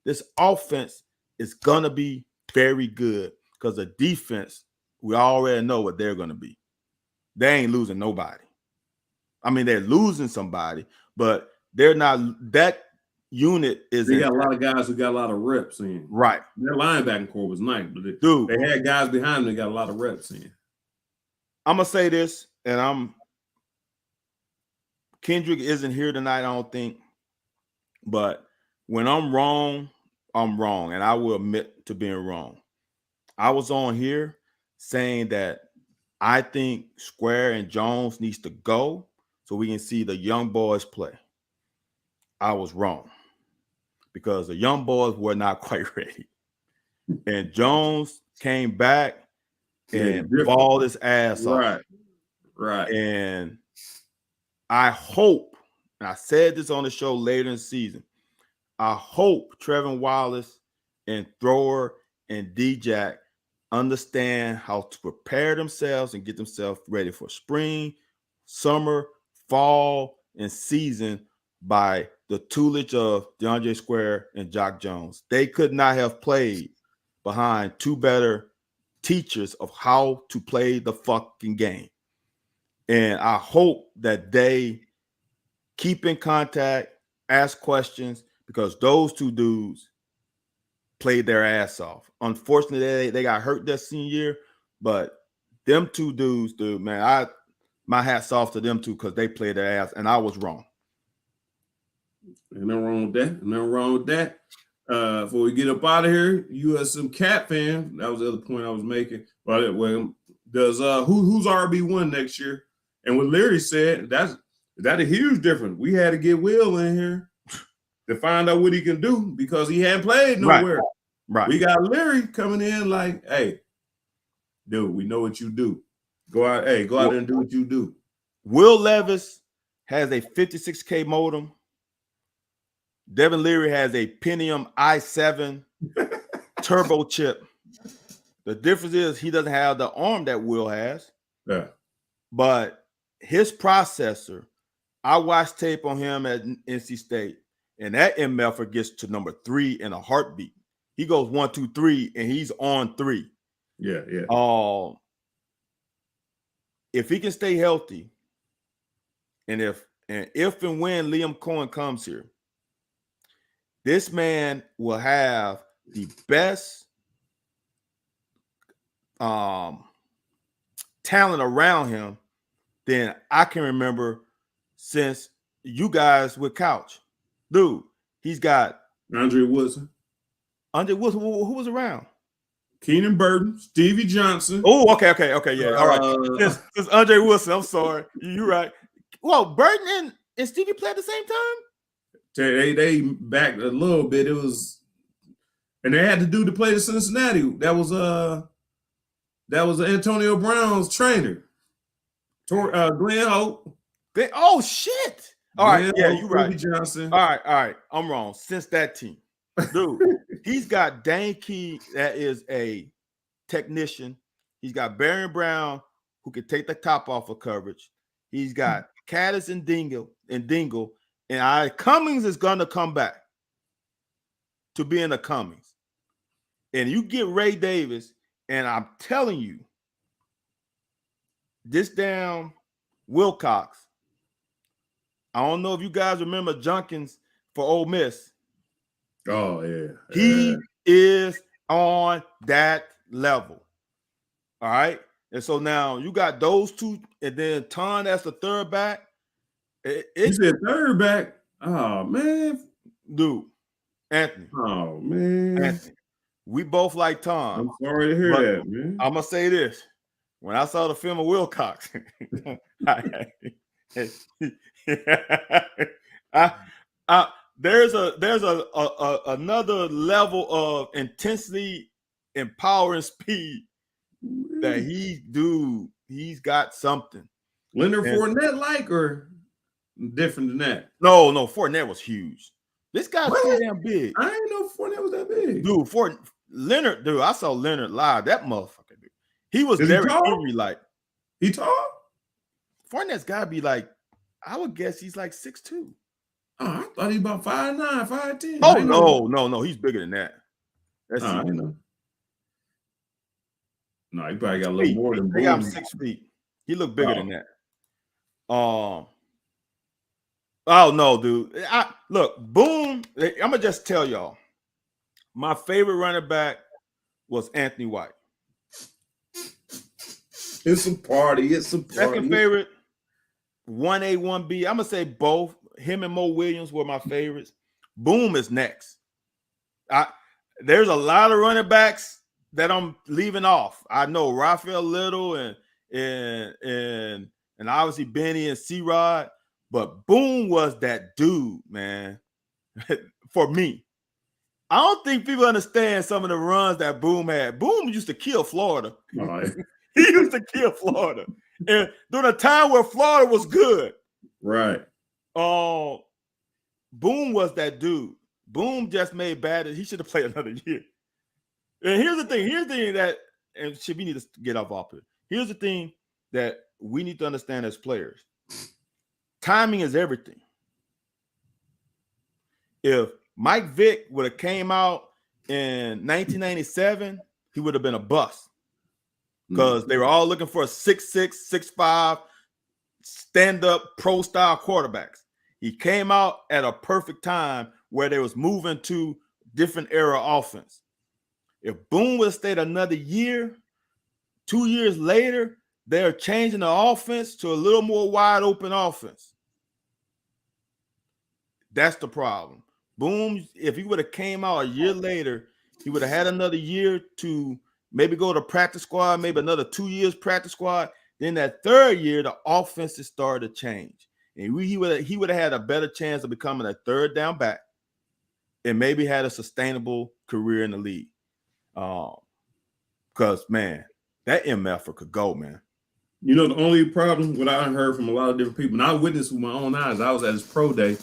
This offense is going to be very good because the defense, we already know what they're going to be. They ain't losing nobody. I mean, they're losing somebody, but they're not. That unit is. They got a lot of guys who got a lot of reps in. Right. Their linebacking core was nice, but they had guys behind them that got a lot of reps in. I'm going to say this, and Kendrick isn't here tonight, I don't think. But when I'm wrong, and I will admit to being wrong. I was on here saying that I think Square and Jones needs to go so we can see the young boys play. I was wrong because the young boys were not quite ready. And Jones came back and balled his ass off. Right. And I hope, and I said this on the show later in the season, I hope Trevin Wallace and Thrower and D-Jack understand how to prepare themselves and get themselves ready for spring, summer, fall, and season by the tutelage of DeAndre Square and Jock Jones. They could not have played behind two better teachers of how to play the fucking game. And I hope that they keep in contact, ask questions, because those two dudes played their ass off. Unfortunately, they got hurt that senior year, but them two dudes, dude, man, my hat's off to them two because they played their ass, and I was wrong. Ain't nothing wrong with that. Before we get up out of here, you are some Cat fan. That was the other point I was making. But does who's RB1 next year? And what Larry said, that's a huge difference. We had to get Will in here to find out what he can do because he hadn't played nowhere. Right. We got Larry coming in like, hey, dude, we know what you do. Go out there and do what you do. Will Levis has a 56K modem. Devin Leary has a Pentium i7 turbo chip. The difference is he doesn't have the arm that Will has. Yeah. But his processor, I watched tape on him at NC State, and that MFer gets to number 3 in a heartbeat. He goes 1, 2, 3, and he's on 3. Yeah. If he can stay healthy, and if and when Liam Cohen comes here, this man will have the best talent around him than I can remember since you guys with Couch. Dude, he's got Andre Woodson. Who was around? Keenan Burton, Stevie Johnson. Oh, okay, yeah. All right. Since Andre Wilson, I'm sorry. You're right. Well, Burton and Stevie played at the same time? They backed a little bit. It was, and they had to do to play to Cincinnati. That was Antonio Brown's trainer, Glenn Hope. Oh shit! All right, yeah, you're right. Johnson. All right. I'm wrong. Since that team, dude, he's got Dane Key that is a technician. He's got Barry Brown who can take the top off of coverage. He's got Caddis and Dingle. And Cummings is going to come back to being a Cummings. And you get Ray Davis, and I'm telling you, this damn Wilcox, I don't know if you guys remember Junkins for Ole Miss. Oh yeah. He is on that level. All right. And so now you got those two, and then Ton as the third back. You said third back. Oh man. Dude, Anthony. Oh man. Anthony. We both like Tom. I'm sorry to hear but that, man. I'm gonna say this. When I saw the film of Wilcox, there's another level of intensity and power and speed that he's got something. Leonard Fournette like or different than that? No, Fournette was huge. This guy's so damn big. I didn't know Fournette was that big. Dude, Leonard, dude, I saw Leonard live. That motherfucker, dude. He was Derrick Henry like. He tall? Fournette's gotta be like, I would guess he's like 6'2". Oh, I thought he about 5'9", 5'10". Oh no, he's bigger than that. That's I know. No, he probably got a little more than They got him 6 feet. He looked bigger than that. Oh no, dude. Look, Boom. I'm gonna just tell y'all. My favorite running back was Anthony White. It's a party. Second favorite, 1A, 1B. I'm gonna say both. Him and Mo Williams were my favorites. Boom is next. There's a lot of running backs that I'm leaving off. I know Raphael Little and obviously Benny and C-Rod, but Boom was that dude, man. For me. I don't think people understand some of the runs that Boom had. Boom used to kill Florida. He used to kill Florida. And during a time where Florida was good. Right. Boom was that dude. Boom just made bad. He should have played another year. And here's the thing that, and we need to get off it. Here's the thing that we need to understand as players. Timing is everything. If Mike Vick would have came out in 1997, he would have been a bust. Because they were all looking for a 6'6", 6'5", stand-up pro-style quarterbacks. He came out at a perfect time where they was moving to different era offense. If Boom would have stayed another year, 2 years later, they're changing the offense to a little more wide open offense. That's the problem. Boom, if he would have came out a year later, he would have had another year to maybe go to practice squad, maybe another 2 years practice squad. Then that third year, the offenses started to change. And he would have had a better chance of becoming a third down back and maybe had a sustainable career in the league. Because, man, that MF could go, man. You know, the only problem, what I heard from a lot of different people, and I witnessed with my own eyes, I was at his pro day,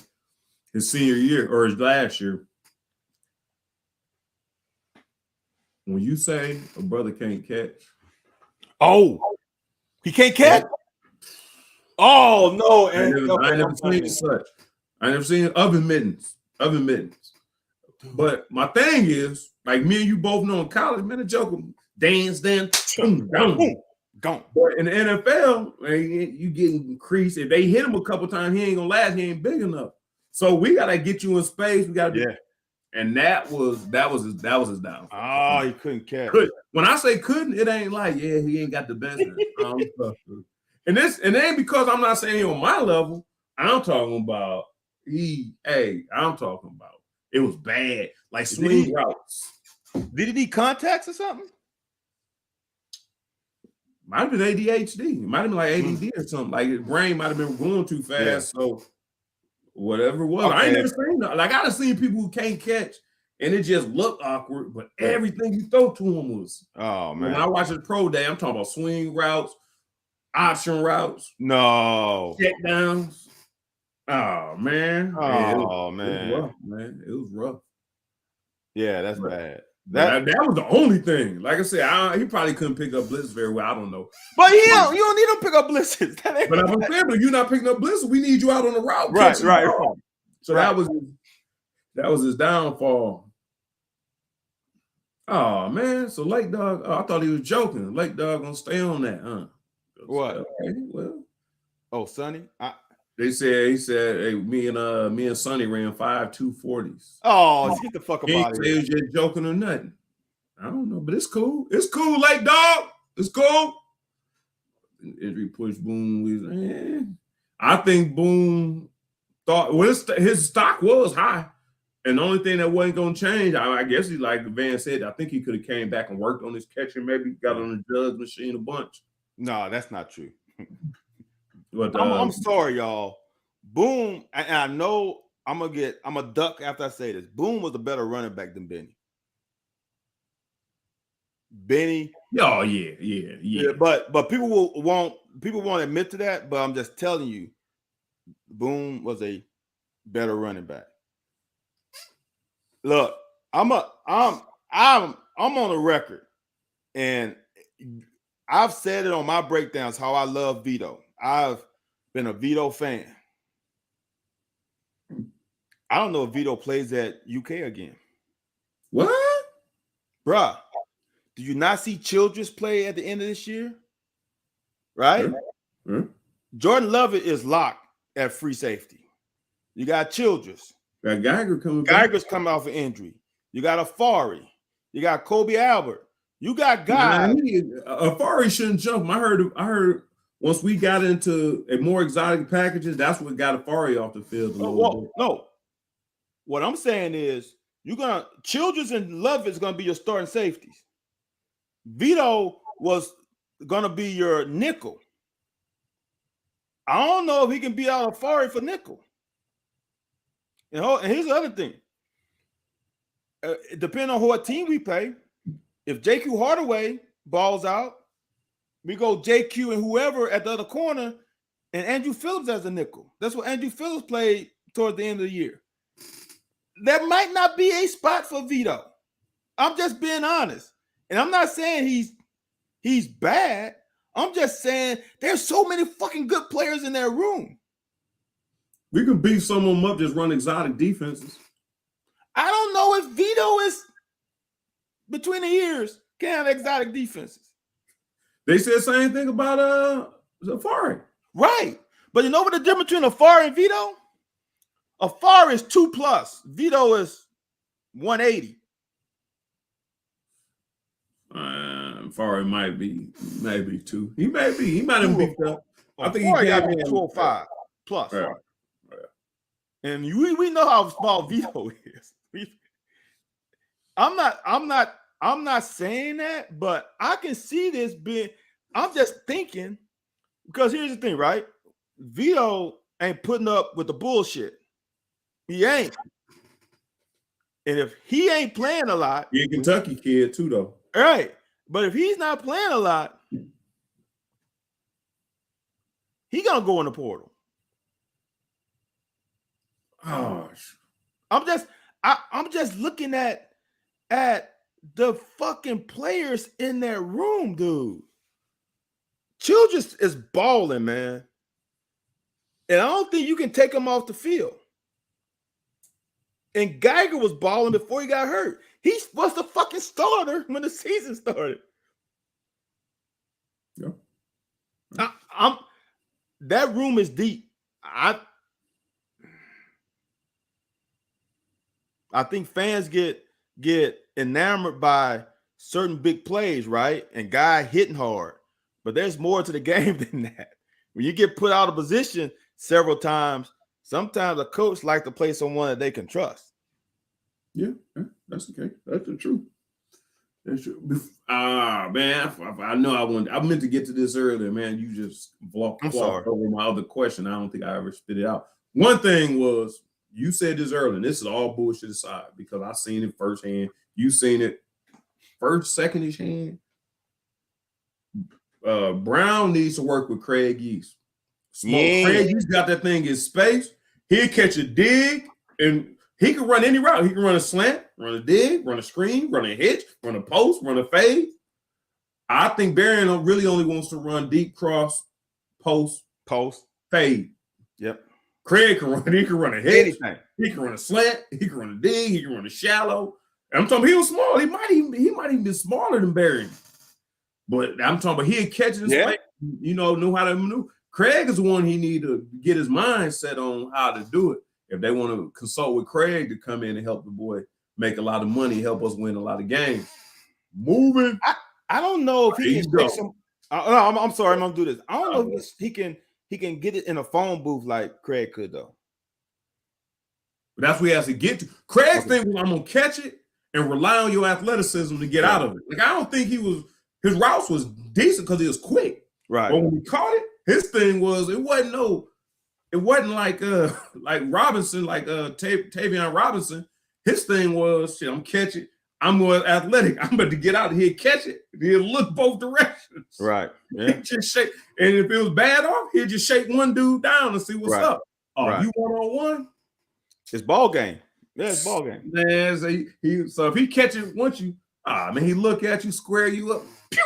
his senior year, or his last year. When you say a brother can't catch. Oh, he can't catch? Oh, no. I never seen such. I never seen oven mittens. But my thing is, like me and you both know in college, man, a joke, dance, gone. But in the NFL, man, you get increased. If they hit him a couple times, he ain't gonna last. He ain't big enough. So we gotta get you in space. We gotta And that was his downfall. Oh, he couldn't catch. When I say couldn't, it ain't like, he ain't got the best. And it ain't because I'm not saying he on my level. I'm talking about it was bad. Like swing routes. Did he need contacts or something? Might have been ADHD. It might have been like ADD or something. Like his brain might have been going too fast. Yeah. So whatever it was. Okay. I ain't never seen that. Like I done seen people who can't catch and it just looked awkward, but everything you throw to him was. Oh man. When I watch his pro day, I'm talking about swing routes, option routes. No. Check downs. Oh man. Oh man. It was rough, man. It was rough. Yeah, that's bad. That was the only thing. Like I said, he probably couldn't pick up blitzes very well. I don't know. But you don't need him to pick up blitzes. But I'm saying, but you're not picking up blitzes. We need you out on the route. Right. So that was his downfall. Oh man. So Lake Dog, I thought he was joking. Lake Dog gonna stay on that, huh? What? Okay, well. Oh, Sonny. he said, hey, me and Sonny ran 5.240s. Oh, get the fuck up He out ain't of say he here. was just joking or nothing. I don't know, but it's cool. It's cool, like dog. It's cool. Injury push Boone. I think Boone thought his stock was high. And the only thing that wasn't going to change, I guess, he like Van said, I think he could have came back and worked on his catching, maybe got on the judge machine a bunch. No, that's not true. But I'm sorry, y'all. Boone, and I know I'm a duck after I say this. Boone was a better running back than Benny. Oh yeah. But people won't admit to that. But I'm just telling you, Boone was a better running back. Look, I'm on the record, and I've said it on my breakdowns how I love Vito. I've been a Vito fan. I don't know if Vito plays at UK again. What? Bruh, do you not see Childress play at the end of this year? Right? Jordan Lovett is locked at free safety. You got Childress. Got Geiger coming back. Geiger's coming off an injury. You got Afari. You got Kobe Albert. You got guys. Afari shouldn't jump. I heard once we got into a more exotic packages, that's what got Afari off the field a little bit. No. What I'm saying is Childress and Lovett's gonna be your starting safeties. Vito was gonna be your nickel. I don't know if he can beat out Afari for nickel. And here's the other thing. Depending on what team we play, if JQ Hardaway balls out, we go JQ and whoever at the other corner, and Andrew Phillips as a nickel. That's what Andrew Phillips played towards the end of the year. That might not be a spot for Vito. I'm just being honest. And I'm not saying he's bad. I'm just saying there's so many fucking good players in that room. We can beat some of them up, just run exotic defenses. I don't know if Vito is between the years can have exotic defenses. They said the same thing about Afari. Right. But you know what the difference between Afari and Vito? Afari is 2+. Vito is 180. Afari might be 2. He might have beat up. I think Afari he got got 205 plus. Right. And we know how small Vito is. I'm not saying that, but I can see this being. I'm just thinking, because here's the thing, right? Vito ain't putting up with the bullshit. He ain't. And if he ain't playing a lot, he's a Kentucky kid too, though. Right. But if he's not playing a lot, he gonna go in the portal. Gosh. I'm just looking at the fucking players in that room, dude. Childress is balling, man. And I don't think you can take him off the field. And Geiger was balling before he got hurt. He was the fucking starter when the season started. Yeah. That room is deep. I think fans get enamored by certain big plays, right? And guy hitting hard. But there's more to the game than that. When you get put out of position several times, sometimes a coach likes to play someone that they can trust. Yeah, that's okay. That's the truth. That's true. Man, I know I meant to get to this earlier, man. You just walked over my other question. I don't think I ever spit it out. One thing was, you said this earlier, and this is all bullshit aside, because I seen it firsthand. You seen it second-ish hand. Brown needs to work with Craig Yeast. Craig Yeast got that thing in space. He'll catch a dig, and he can run any route. He can run a slant, run a dig, run a screen, run a hitch, run a post, run a fade. I think Berrien really only wants to run deep cross, post, fade. Yep. Craig can run. He can run a hitch. Anything. He can run a slant. He can run a dig. He can run a shallow. And I'm talking. He was small. He might even be smaller than Berrien. But I'm talking about he'd catch it in space. You know how to maneuver. Craig is the one he need to get his mind set on how to do it. If they want to consult with Craig to come in and help the boy make a lot of money, help us win a lot of games. Moving. I don't know if he There can you take go. some. I'm sorry, I'm gonna do this. I don't know if he can get it in a phone booth like Craig could though. But that's where he has to get to. Craig's thing was, I'm gonna catch it and rely on your athleticism to get out of it. Like I don't think his routes was decent because he was quick. Right. But when he caught it, his thing was it wasn't like Robinson, like Tavion Robinson. His thing was shit, I'm catching. I'm more athletic. I'm about to get out here, catch it. He'll look both directions. Right. Yeah. Just shake. And if it was bad off, he'll just shake one dude down and see what's up. Oh, you 1-on-1? It's ball game. Yeah, it's ball game. Man, so if he catches once you, he look at you, square you up. Pew!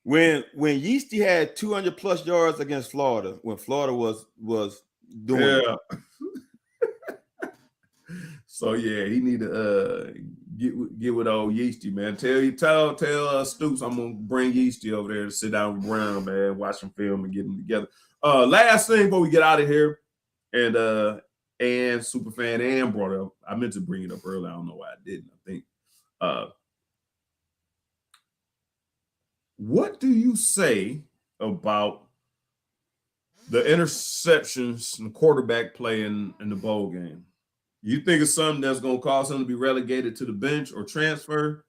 When Yeasty had 200 plus yards against Florida, when Florida was doing it. So yeah, he need to get with old Yeasty, man. Tell Stoops I'm gonna bring Yeasty over there to sit down with Brown, man, watch some film and get them together. Last thing before we get out of here, and Superfan Ann brought up. I meant to bring it up earlier. I don't know why I didn't. I think. What do you say about the interceptions and the quarterback play in the bowl game? You think it's something that's going to cause him to be relegated to the bench or transfer?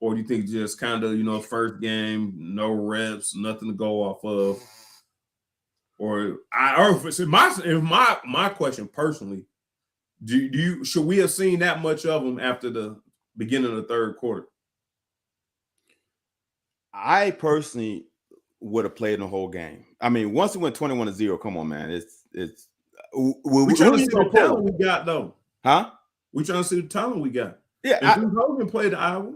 Or do you think just kind of, first game, no reps, nothing to go off of? My question personally, should we have seen that much of him after the beginning of the third quarter? I personally would have played the whole game. I mean, once it went 21-0, come on, man. It's we trying to see the talent we got, though. Huh? We trying to see the talent we got. Yeah. And Hogan played Iowa.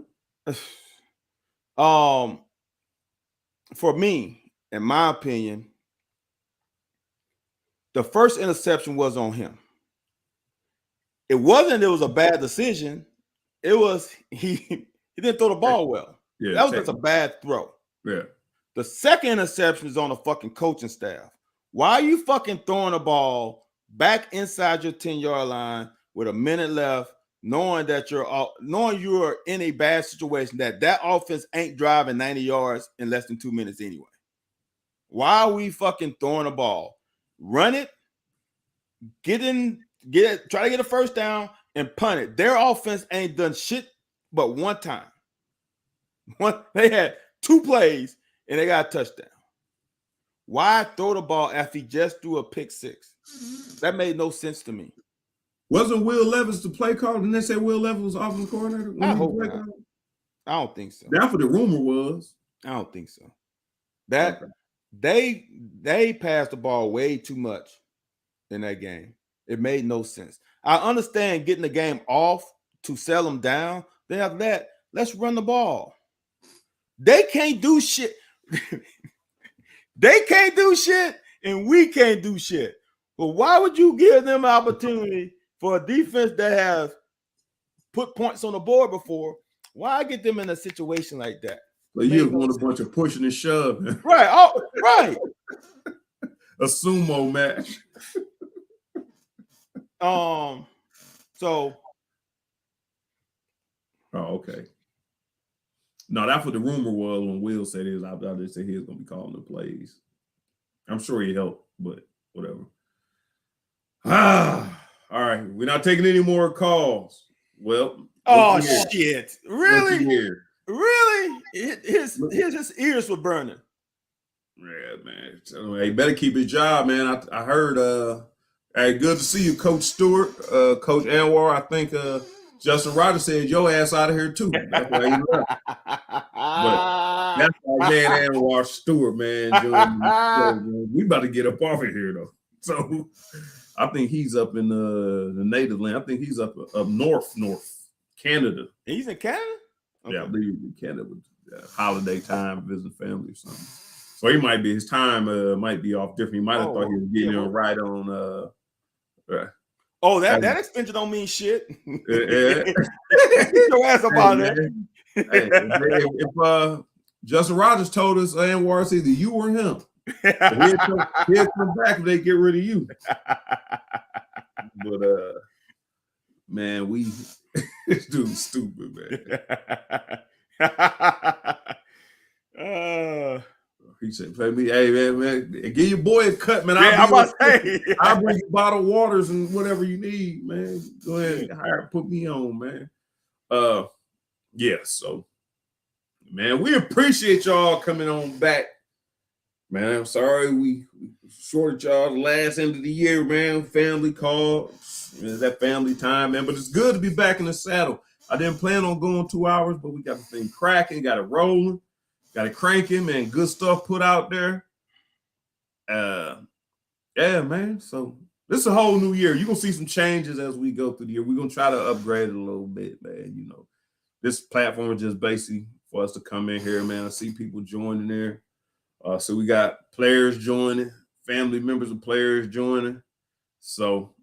For me, in my opinion, the first interception was on him. It wasn't it was a bad decision. It was he didn't throw the ball well. Yeah, that was just a bad throw. Yeah. The second interception is on the fucking coaching staff. Why are you fucking throwing the ball back inside your 10-yard line with a minute left, knowing you're in a bad situation, that offense ain't driving 90 yards in less than 2 minutes anyway? Why are we fucking throwing the ball? Run it, try to get a first down and punt it. Their offense ain't done shit but one time. They had 2 plays and they got a touchdown. Why throw the ball after he just threw a pick 6? That made no sense to me. Wasn't Will Levis the play caller? Didn't they say Will Levis was offensive coordinator? I hope not. I don't think so. That's what the rumor was. I don't think so. That they passed the ball way too much in that game. It made no sense. I understand getting the game off to sell them down. Then after that, let's run the ball. They can't do shit. They can't do shit, and we can't do shit. But why would you give them an opportunity for a defense that has put points on the board before? Why get them in a situation like that? So you want a bunch of pushing and shoving. Right. Oh, right. A sumo match. So. Oh, okay. No, that's what the rumor was when Will said it. I just said he was going to be calling the plays. I'm sure he helped, but whatever. All right. We're not taking any more calls. Well. Oh, shit. Really? Really? His ears were burning. Yeah, man. So, he better keep his job, man. I heard, hey, good to see you, Coach Stewart, Coach Anwar. I think Justin Rogers said your ass out of here too. That's why he left. But that's our man Anwar Stewart, man. We about to get up off of here though. So I think he's up in the native land. I think he's up north Canada. He's in Canada? Okay. Yeah, I believe he's in Canada with holiday time, visiting family or something. So he might be his time might be off different. He might have thought he was getting right on that extension don't mean shit. Get your ass up on there. If Justin Rogers told us Anwar, it's either you or him. He'll come back if they get rid of you. But man, this dude's stupid, man. He said, "Play me, hey man, give your boy a cut, man. I'll bring you bottled waters and whatever you need, man. Go ahead, put me on, man." Yeah. So, man, we appreciate y'all coming on back, man. I'm sorry we shorted y'all the last end of the year, man. Family call, that family time, man. But it's good to be back in the saddle. I didn't plan on going 2 hours, but we got the thing cracking, got it rolling. Got it cranking, man. Good stuff put out there. Yeah, man. So this is a whole new year. You're going to see some changes as we go through the year. We're going to try to upgrade it a little bit, man. You know, this platform is just basically for us to come in here, man. I see people joining there. So we got players joining, family members of players joining. So,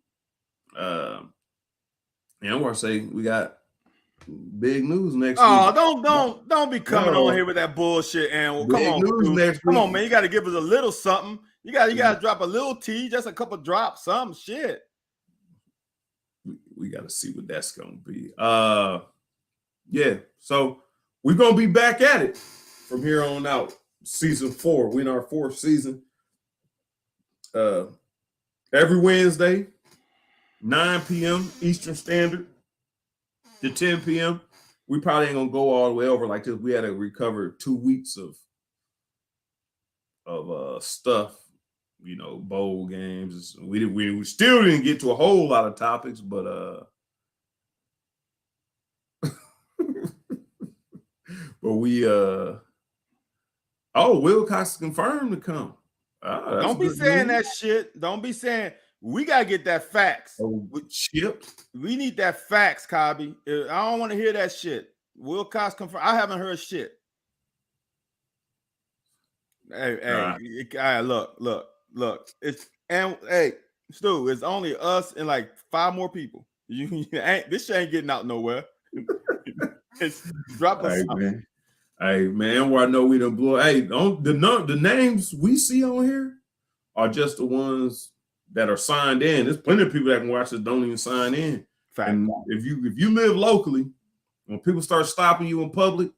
and I want to say we got big news next week. Don't be coming on here with that bullshit, and come on, dude. Come on, man. You got to give us a little something. You got to drop a little tea, just a couple drops, some shit. We got to see what that's gonna be. Yeah. So we're gonna be back at it from here on out. Season 4. We're in our 4th season. Every Wednesday, 9 p.m. Eastern Standard to 10 p.m. We probably ain't gonna go all the way over like this. We had to recover 2 weeks of stuff, you know, bowl games. We still didn't get to a whole lot of topics, but but we Wilcox confirmed to come. Don't be saying that shit. Don't be saying. We gotta get that facts. Chip. We need that facts, Cobby. I don't want to hear that shit. Wilcox confirmed. I haven't heard shit. Hey, look. Hey, Stu, it's only us and like 5 more people. This shit ain't getting out nowhere. Drop us. Hey, man, where I know we done blow. Hey, the names we see on here are just the ones that are signed in. There's plenty of people that can watch this don't even sign in. Fact. And if you live locally, when people start stopping you in public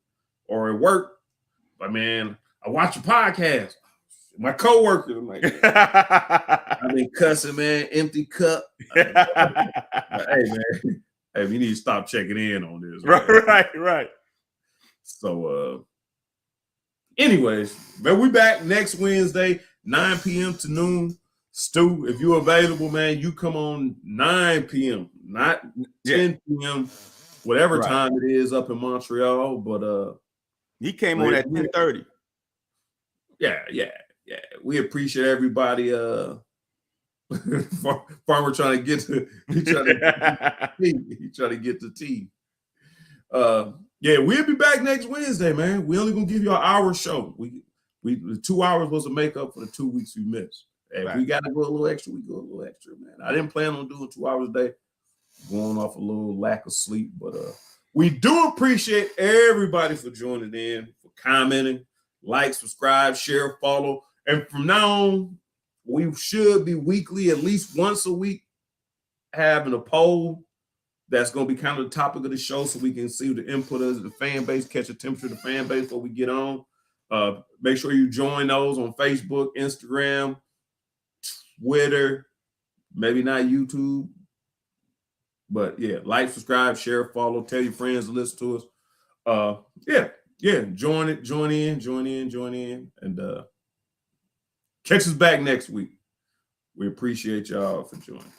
or at work, but man, I watch your podcast. My coworker, I'm like, I've been cussing, man. Empty cup. Hey, man, hey, we need to stop checking in on this. Right. So, anyways, man, we back next Wednesday, 9 p.m. to noon. Stu, if you're available, man, you come on 9 p.m., not 10 p.m., whatever time it is up in Montreal. But he came on at 10:30. Yeah. We appreciate everybody. Farmer trying to get to he trying to get the tea. Yeah, we'll be back next Wednesday, man. We only gonna give you an hour show. We the 2 hours was a makeup for the 2 weeks we missed. And if we got to go a little extra, we go a little extra, man. I didn't plan on doing 2 hours a day, going off a little lack of sleep, but we do appreciate everybody for joining in, for commenting, like, subscribe, share, follow, and from now on, we should be weekly, at least once a week, having a poll that's going to be kind of the topic of the show, so we can see what the input is, the fan base, catch a temperature of the fan base before we get on. Make sure you join those on Facebook, Instagram, Twitter, maybe not YouTube, but yeah, like, subscribe, share, follow, tell your friends to listen to us. Yeah, join in, and catch us back next week. We appreciate y'all for joining.